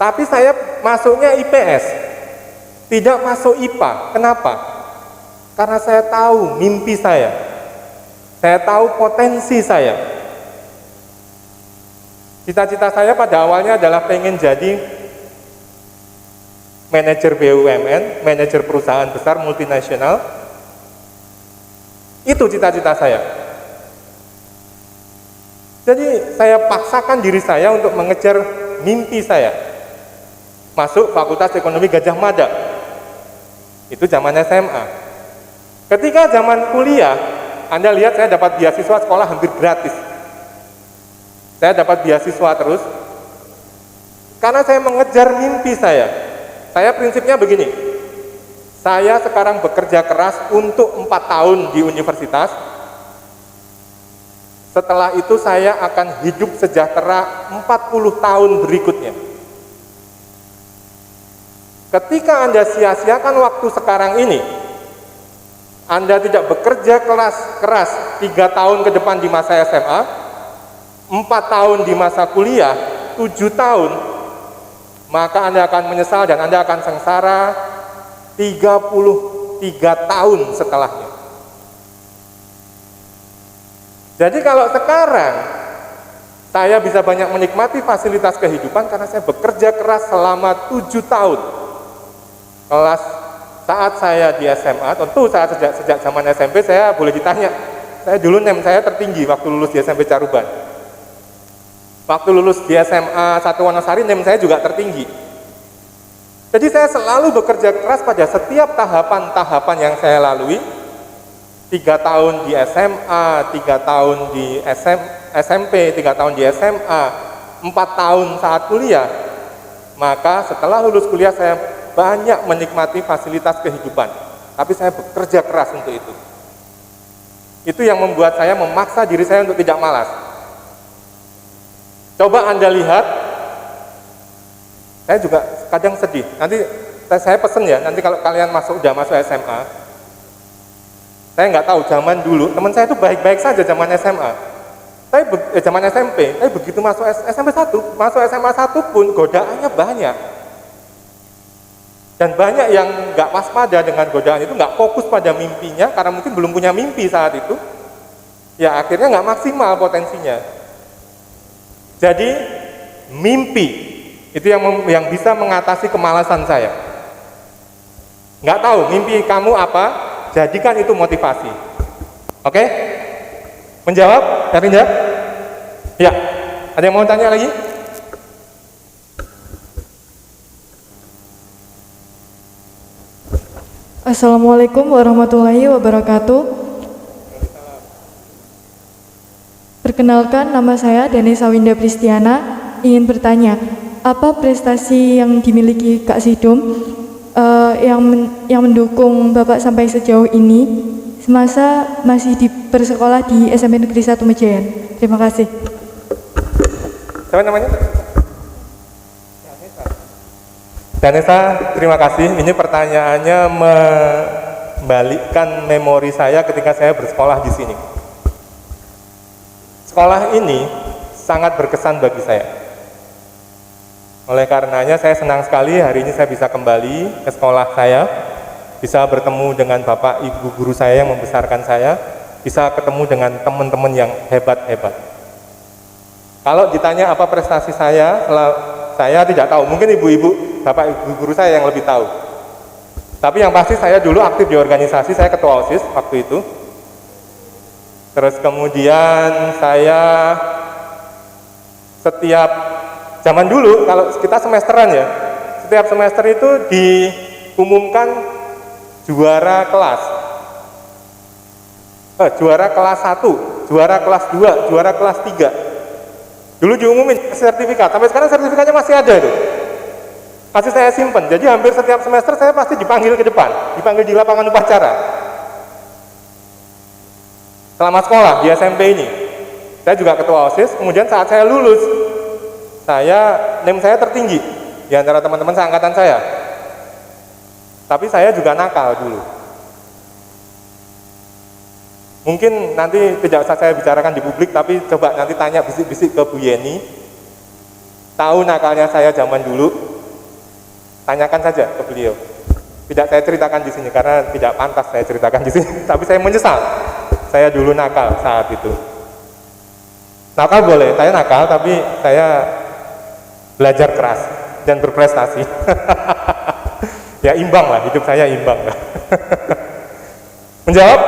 Tapi saya masuknya IPS, tidak masuk IPA. Kenapa? Karena saya tahu mimpi saya tahu potensi saya. Cita-cita saya pada awalnya adalah pengen jadi manajer BUMN, manajer perusahaan besar multinasional. Itu cita-cita saya. Jadi saya paksakan diri saya untuk mengejar mimpi saya. Masuk Fakultas Ekonomi Gadjah Mada. Itu zaman SMA. Ketika zaman kuliah, Anda lihat saya dapat beasiswa sekolah hampir gratis. Saya dapat beasiswa terus, karena saya mengejar mimpi saya. Saya prinsipnya begini, saya sekarang bekerja keras untuk 4 tahun di universitas. Setelah itu saya akan hidup sejahtera 40 tahun berikutnya. Ketika Anda sia-siakan waktu sekarang ini, Anda tidak bekerja keras 3 tahun ke depan di masa SMA, 4 tahun di masa kuliah, 7 tahun, maka Anda akan menyesal dan Anda akan sengsara 33 tahun setelahnya. Jadi kalau sekarang saya bisa banyak menikmati fasilitas kehidupan karena saya bekerja keras selama 7 tahun. Saat saya di SMA, tentu sejak zaman SMP saya boleh ditanya, saya dulu NEM saya tertinggi waktu lulus di SMP Caruban. Waktu lulus di SMA 1 Wonosari, NEM saya juga tertinggi. Jadi saya selalu bekerja keras pada setiap tahapan-tahapan yang saya lalui. 3 tahun di SMA, 3 tahun di SMP, 3 tahun di SMA, 4 tahun saat kuliah. Maka setelah lulus kuliah saya banyak menikmati fasilitas kehidupan, tapi saya bekerja keras untuk itu. Itu yang membuat saya memaksa diri saya untuk tidak malas. Coba Anda lihat, saya juga kadang sedih. Nanti saya pesen ya, nanti kalau kalian udah masuk SMA, saya nggak tahu zaman dulu, teman saya itu baik-baik saja zaman SMA. Zaman SMP, tapi begitu masuk SMP 1, masuk SMA 1 pun godaannya banyak. Dan banyak yang nggak waspada dengan godaan itu, nggak fokus pada mimpinya, karena mungkin belum punya mimpi saat itu, ya akhirnya nggak maksimal potensinya. Jadi mimpi itu yang bisa mengatasi kemalasan saya. Nggak tahu mimpi kamu apa, jadikan itu motivasi. Oke? Menjawab? Erlinda? Ya. Ada yang mau tanya lagi? Assalamualaikum warahmatullahi wabarakatuh. Perkenalkan, nama saya Danesa Winda Pristiana. Ingin bertanya, apa prestasi yang dimiliki Kak Sidum yang mendukung Bapak sampai sejauh ini semasa masih bersekolah di SMP Negeri 1 Mejayan? Terima kasih. Siapa namanya? Danesa, terima kasih. Ini pertanyaannya membalikkan memori saya ketika saya bersekolah di sini. Sekolah ini sangat berkesan bagi saya. Oleh karenanya saya senang sekali hari ini saya bisa kembali ke sekolah saya, bisa bertemu dengan Bapak Ibu guru saya yang membesarkan saya, bisa ketemu dengan teman-teman yang hebat-hebat. Kalau ditanya apa prestasi saya tidak tahu. Mungkin ibu-ibu, Bapak Ibu guru saya yang lebih tahu. Tapi yang pasti saya dulu aktif di organisasi, saya ketua OSIS waktu itu. Terus kemudian saya setiap zaman dulu kalau kita semesteran ya, setiap semester itu diumumkan juara kelas. Juara kelas 1, juara kelas 2, juara kelas 3. Dulu diumumin sertifikat, sampai sekarang sertifikatnya masih ada itu. Masih saya simpen. Jadi hampir setiap semester saya pasti dipanggil ke depan, dipanggil di lapangan upacara. Selama sekolah di SMP ini, saya juga ketua OSIS. Kemudian saat saya lulus, NIM saya tertinggi di antara teman-teman seangkatan saya. Tapi saya juga nakal dulu. Mungkin nanti tidak usah saya bicarakan di publik, tapi coba nanti tanya bisik-bisik ke Bu Yeni. Tahu nakalnya saya zaman dulu? Tanyakan saja ke beliau. Tidak saya ceritakan di sini karena tidak pantas saya ceritakan di sini. Tapi saya menyesal. Saya dulu nakal saat itu. Nakal boleh, saya nakal, tapi saya belajar keras dan berprestasi. Ya imbang lah, hidup saya imbang lah. Menjawab?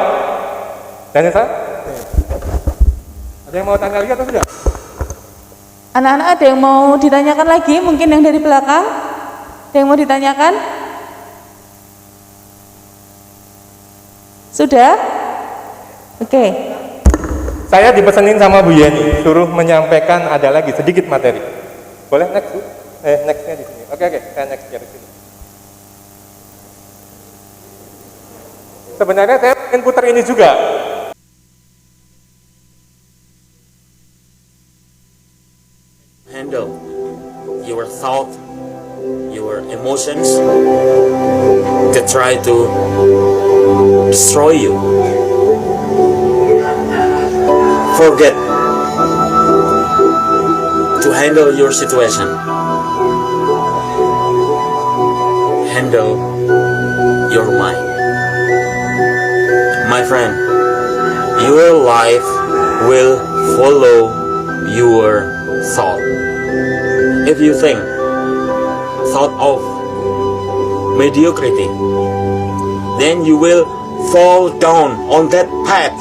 Danesa? Ada yang mau tanya lagi atau sudah? Anak-anak ada yang mau ditanyakan lagi? Mungkin yang dari belakang? Ada yang mau ditanyakan? Sudah? Oke. Saya dipesenin sama Bu Yeni, suruh menyampaikan ada lagi sedikit materi. Boleh next, Bu? Nextnya di sini. Oke, saya next dari sini. Sebenarnya saya ingin putar ini juga. Handle your thought, your emotions that try to destroy you. Forget to handle your situation. Handle your mind. My friend, your life will follow your thought. If you think thought of mediocrity, then you will fall down on that path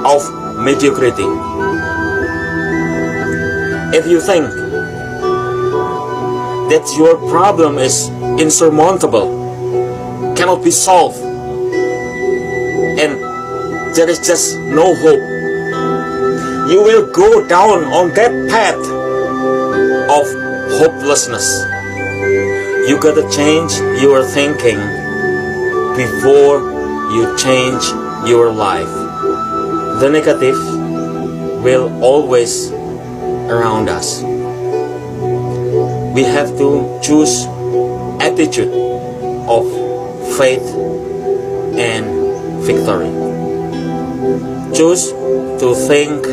of mediocrity. If you think that your problem is insurmountable, cannot be solved, and there is just no hope, you will go down on that path of hopelessness. You gotta change your thinking before you change your life. The negative will always around us. We have to choose attitude of faith and victory. Choose to think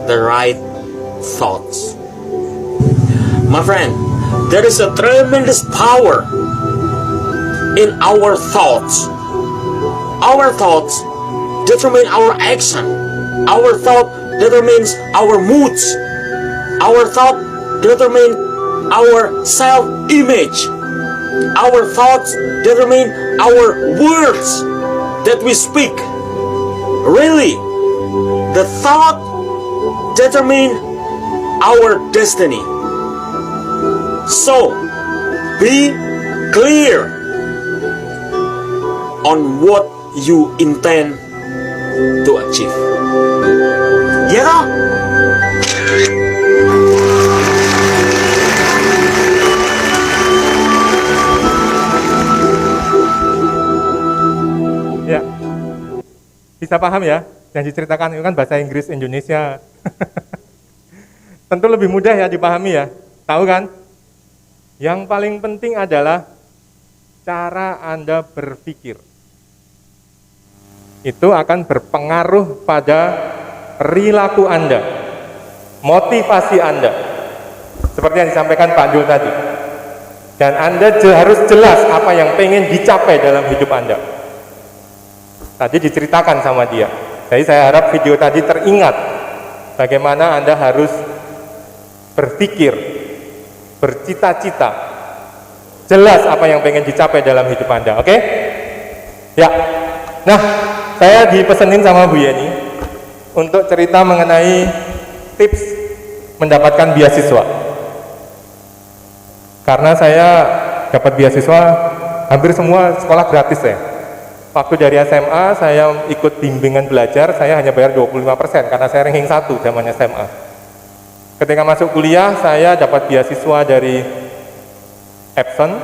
the right thoughts. My friend, there is a tremendous power in our thoughts. Our thoughts determine our action. Our thought determines our moods. Our thought determine our self-image. Our thoughts determine our words that we speak. Really, the thought determine our destiny. So, be clear on what you intend to achieve. Ya toh? Ya, bisa paham ya? Yang diceritakan itu kan bahasa Inggris Indonesia. Tentu lebih mudah ya dipahami ya. Tahu kan? Yang paling penting adalah cara Anda berpikir. Itu akan berpengaruh pada perilaku Anda, motivasi Anda. Seperti yang disampaikan Pak Dul tadi. Dan Anda harus jelas apa yang pengen dicapai dalam hidup Anda. Tadi diceritakan sama dia. Jadi saya harap video tadi teringat bagaimana Anda harus berpikir, bercita-cita, jelas apa yang pengen dicapai dalam hidup Anda, oke? Ya, nah saya dipesenin sama Bu Yeni untuk cerita mengenai tips mendapatkan beasiswa. Karena saya dapat beasiswa hampir semua sekolah gratis ya. Waktu dari SMA saya ikut bimbingan belajar, saya hanya bayar 25% karena saya ranking 1 zaman SMA. Ketika masuk kuliah, saya dapat beasiswa dari Epson,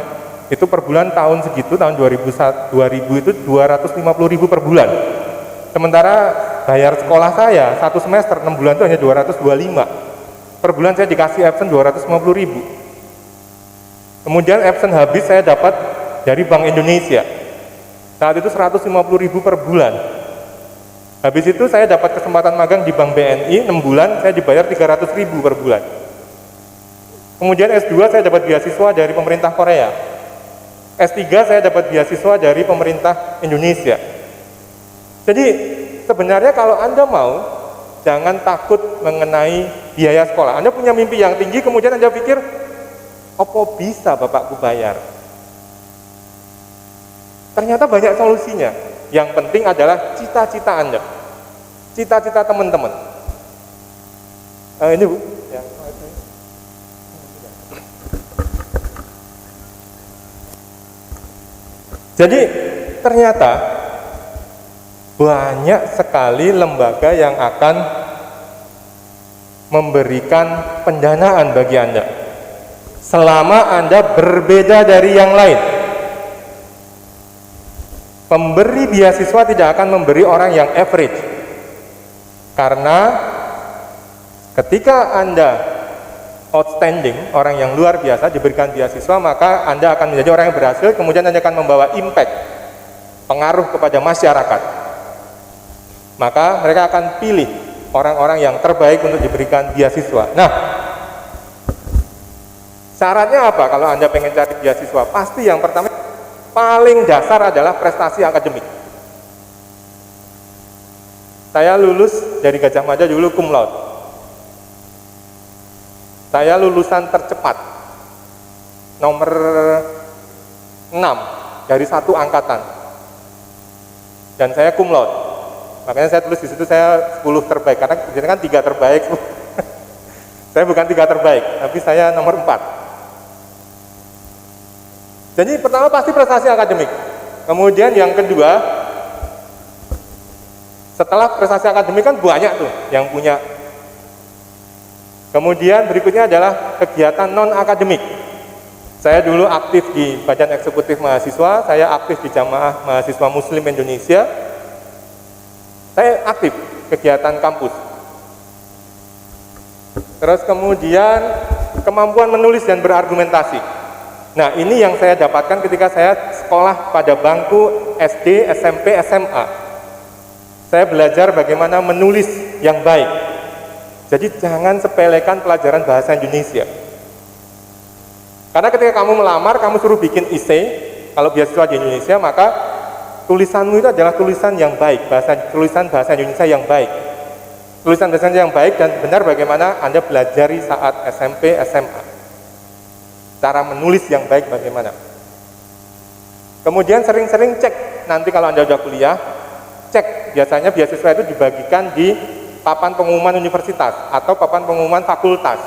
itu per bulan tahun segitu, tahun 2000 itu 250.000 per bulan. Sementara bayar sekolah saya, 1 semester, 6 bulan itu hanya 225. Per bulan saya dikasih Epson 250.000. Kemudian Epson habis, saya dapat dari Bank Indonesia. Saat itu 150.000 per bulan. Habis itu saya dapat kesempatan magang di Bank BNI, 6 bulan saya dibayar 300.000 per bulan. Kemudian S2 saya dapat beasiswa dari pemerintah Korea. S3 saya dapat beasiswa dari pemerintah Indonesia. Jadi sebenarnya kalau Anda mau, jangan takut mengenai biaya sekolah. Anda punya mimpi yang tinggi, kemudian Anda pikir, apa bisa Bapakku bayar? Ternyata banyak solusinya. Yang penting adalah cita-cita Anda, cita-cita teman-teman. Ini Bu. Ya. Jadi ternyata banyak sekali lembaga yang akan memberikan pendanaan bagi Anda selama Anda berbeda dari yang lain. Pemberi beasiswa tidak akan memberi orang yang average, karena ketika Anda outstanding, orang yang luar biasa diberikan beasiswa, maka Anda akan menjadi orang yang berhasil, kemudian Anda akan membawa impact, pengaruh kepada masyarakat. Maka mereka akan pilih orang-orang yang terbaik untuk diberikan beasiswa. Nah, syaratnya apa kalau Anda pengen cari beasiswa? Pasti yang pertama, paling dasar adalah prestasi akademik. Saya lulus dari Gajah Mada dulu cum laude. Saya lulusan tercepat, nomor 6 dari 1 angkatan. Dan saya cum laude. Makanya saya tulis di situ saya 10 terbaik, karena biasanya kan 3 terbaik. Saya bukan 3 terbaik, tapi saya nomor 4. Jadi pertama pasti prestasi akademik. Kemudian yang kedua, setelah prestasi akademik kan banyak tuh yang punya. Kemudian berikutnya adalah kegiatan non akademik. Saya dulu aktif di Badan Eksekutif Mahasiswa, saya aktif di Jamaah Mahasiswa Muslim Indonesia. Saya aktif kegiatan kampus. Terus kemudian kemampuan menulis dan berargumentasi. Nah, ini yang saya dapatkan ketika saya sekolah pada bangku SD, SMP, SMA. Saya belajar bagaimana menulis yang baik. Jadi jangan sepelekan pelajaran bahasa Indonesia. Karena ketika kamu melamar, kamu suruh bikin essay, kalau beasiswa di Indonesia, maka tulisanmu itu adalah tulisan yang baik, tulisan bahasa Indonesia yang baik. tulisan-tulisan yang baik dan benar bagaimana Anda belajar saat SMP, SMA. Cara menulis yang baik bagaimana. Kemudian sering-sering cek, nanti kalau Anda sudah kuliah, cek, biasanya beasiswa itu dibagikan di papan pengumuman universitas atau papan pengumuman fakultas.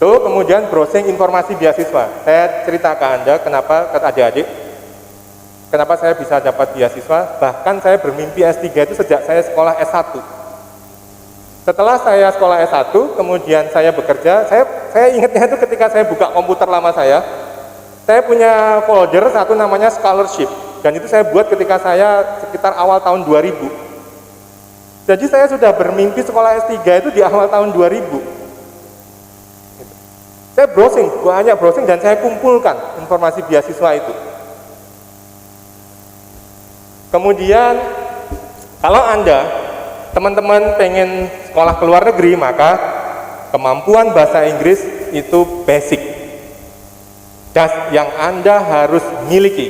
Tuh, kemudian browsing informasi beasiswa. Saya cerita ke Anda kenapa, ke adik-adik, kenapa saya bisa dapat beasiswa. Bahkan saya bermimpi S3 itu sejak saya sekolah S1. Setelah saya sekolah S1, kemudian saya bekerja, saya ingatnya itu ketika saya buka komputer lama saya punya folder satu namanya scholarship. Dan itu saya buat ketika saya sekitar awal tahun 2000. Jadi saya sudah bermimpi sekolah S3 itu di awal tahun 2000. Saya browsing, banyak browsing dan saya kumpulkan informasi beasiswa itu. Kemudian kalau Anda, teman-teman pengen sekolah ke luar negeri, maka kemampuan bahasa Inggris itu basic. Yang Anda harus miliki.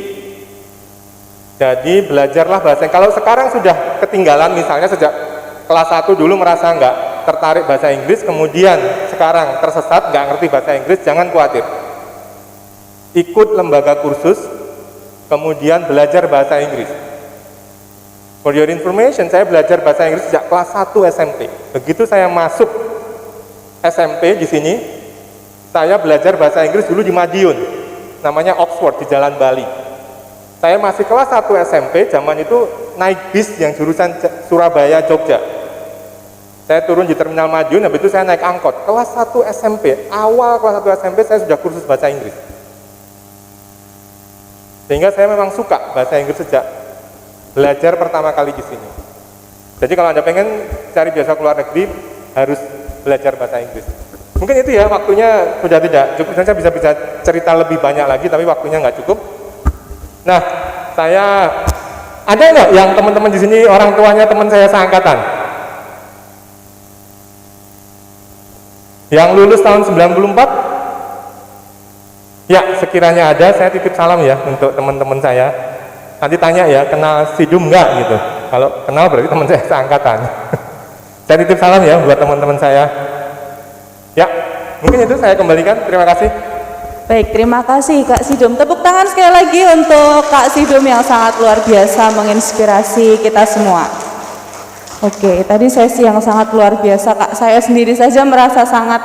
Jadi belajarlah bahasa. Kalau sekarang sudah ketinggalan, misalnya sejak kelas 1 dulu merasa enggak tertarik bahasa Inggris, kemudian sekarang tersesat, nggak ngerti bahasa Inggris, jangan khawatir. Ikut lembaga kursus, kemudian belajar bahasa Inggris. For your information, saya belajar bahasa Inggris sejak kelas 1 SMP. Begitu saya masuk SMP di sini, saya belajar bahasa Inggris dulu di Madiun, namanya Oxford di Jalan Bali. Saya masih kelas 1 SMP, zaman itu naik bis yang jurusan Surabaya, Jogja. Saya turun di Terminal Madiun, habis itu saya naik angkot. Kelas 1 SMP, awal kelas 1 SMP saya sudah kursus bahasa Inggris. Sehingga saya memang suka bahasa Inggris sejak belajar pertama kali di sini. Jadi kalau Anda pengen cari beasiswa ke luar negeri, harus belajar bahasa Inggris. Mungkin itu ya, waktunya sudah tidak cukup. Saya bisa cerita lebih banyak lagi, tapi waktunya nggak cukup. Nah, ada nggak yang teman-teman di sini orang tuanya teman saya seangkatan? Yang lulus tahun 94? Ya, sekiranya ada, saya titip salam ya untuk teman-teman saya. Nanti tanya ya, kenal Sidum enggak gitu. Kalau kenal berarti teman saya seangkatan. Saya titip salam ya buat teman-teman saya. Ya, mungkin itu saya kembalikan. Terima kasih. Baik, terima kasih Kak Sidum. Tepuk tangan sekali lagi untuk Kak Sidum yang sangat luar biasa menginspirasi kita semua. Oke, tadi sesi yang sangat luar biasa, Kak. Saya sendiri saja merasa sangat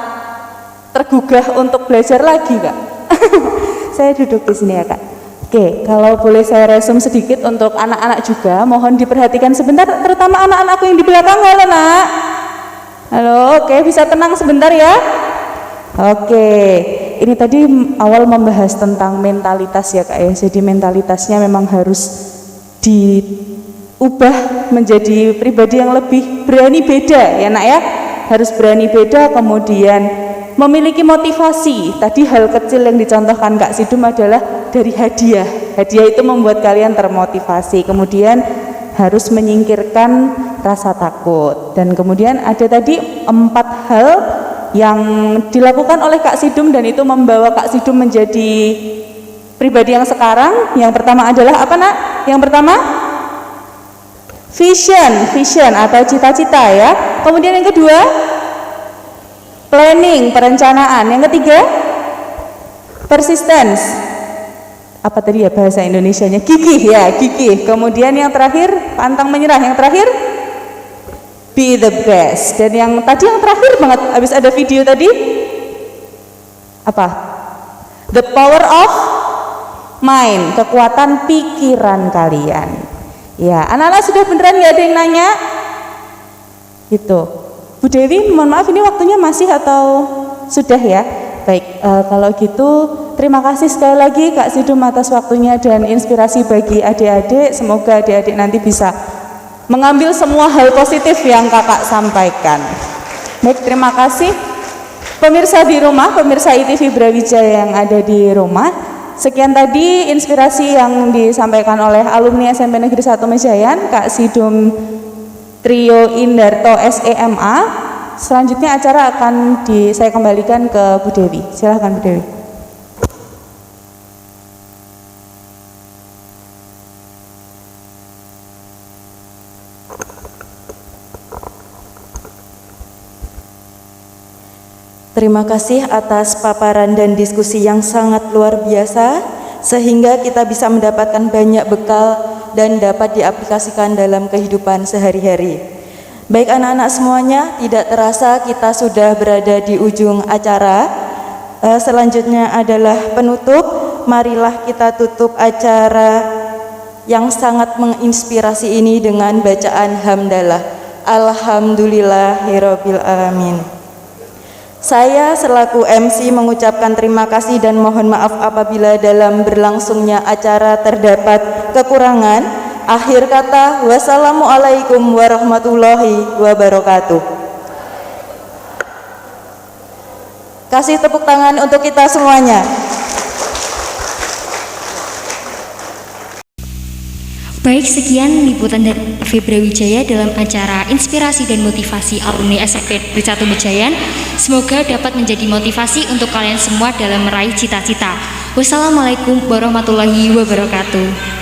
tergugah untuk belajar lagi, Kak. Saya duduk di sini ya, Kak. Oke, kalau boleh saya resum sedikit untuk anak-anak juga, mohon diperhatikan sebentar, terutama anak-anakku yang di belakang. Halo, Nak. Halo, oke, bisa tenang sebentar ya. Oke, ini tadi awal membahas tentang mentalitas ya, Kak ya. Jadi mentalitasnya memang harus diubah menjadi pribadi yang lebih berani beda ya, Nak ya. Harus berani beda, kemudian memiliki motivasi. Tadi hal kecil yang dicontohkan Kak Sidum adalah dari hadiah. Hadiah itu membuat kalian termotivasi. Kemudian harus menyingkirkan rasa takut. Dan kemudian ada tadi 4 hal yang dilakukan oleh Kak Sidum dan itu membawa Kak Sidum menjadi pribadi yang sekarang. Yang pertama adalah apa, Nak? Yang pertama vision atau cita-cita ya. Kemudian yang kedua planning, perencanaan. Yang ketiga persistence. Apa tadi ya bahasa Indonesianya? Gigih ya, gigih. Kemudian yang terakhir pantang menyerah. Yang terakhir be the best. Dan yang tadi yang terakhir banget, habis ada video tadi apa? The power of mind, kekuatan pikiran kalian. Ya, anak-anak sudah beneran nggak ada yang nanya? Gitu. Bu Dewi, mohon maaf ini waktunya masih atau sudah ya? Baik, kalau gitu terima kasih sekali lagi Kak Sidum atas waktunya dan inspirasi bagi adik-adik. Semoga adik-adik nanti bisa mengambil semua hal positif yang kakak sampaikan. Baik, terima kasih. Pemirsa di rumah, pemirsa ITV Brawijaya yang ada di rumah, sekian tadi inspirasi yang disampaikan oleh alumni SMP Negeri 1 Mejayan, Kak Sidum Trio Indarto SEMA. Selanjutnya acara akan saya kembalikan ke Bu Dewi. Silahkan Bu Dewi. Terima kasih atas paparan dan diskusi yang sangat luar biasa, sehingga kita bisa mendapatkan banyak bekal dan dapat diaplikasikan dalam kehidupan sehari-hari. Baik anak-anak semuanya, tidak terasa kita sudah berada di ujung acara. Selanjutnya adalah penutup. Marilah kita tutup acara yang sangat menginspirasi ini dengan bacaan hamdalah. Alhamdulillahirabbil alamin. Saya selaku MC mengucapkan terima kasih dan mohon maaf apabila dalam berlangsungnya acara terdapat kekurangan. Akhir kata, wassalamualaikum warahmatullahi wabarakatuh. Kasih tepuk tangan untuk kita semuanya. Baik, sekian liputan dari ITV Brawijaya dalam acara Inspirasi dan Motivasi Alumni SMP Negeri 1 Mejayan. Semoga dapat menjadi motivasi untuk kalian semua dalam meraih cita-cita. Wassalamualaikum warahmatullahi wabarakatuh.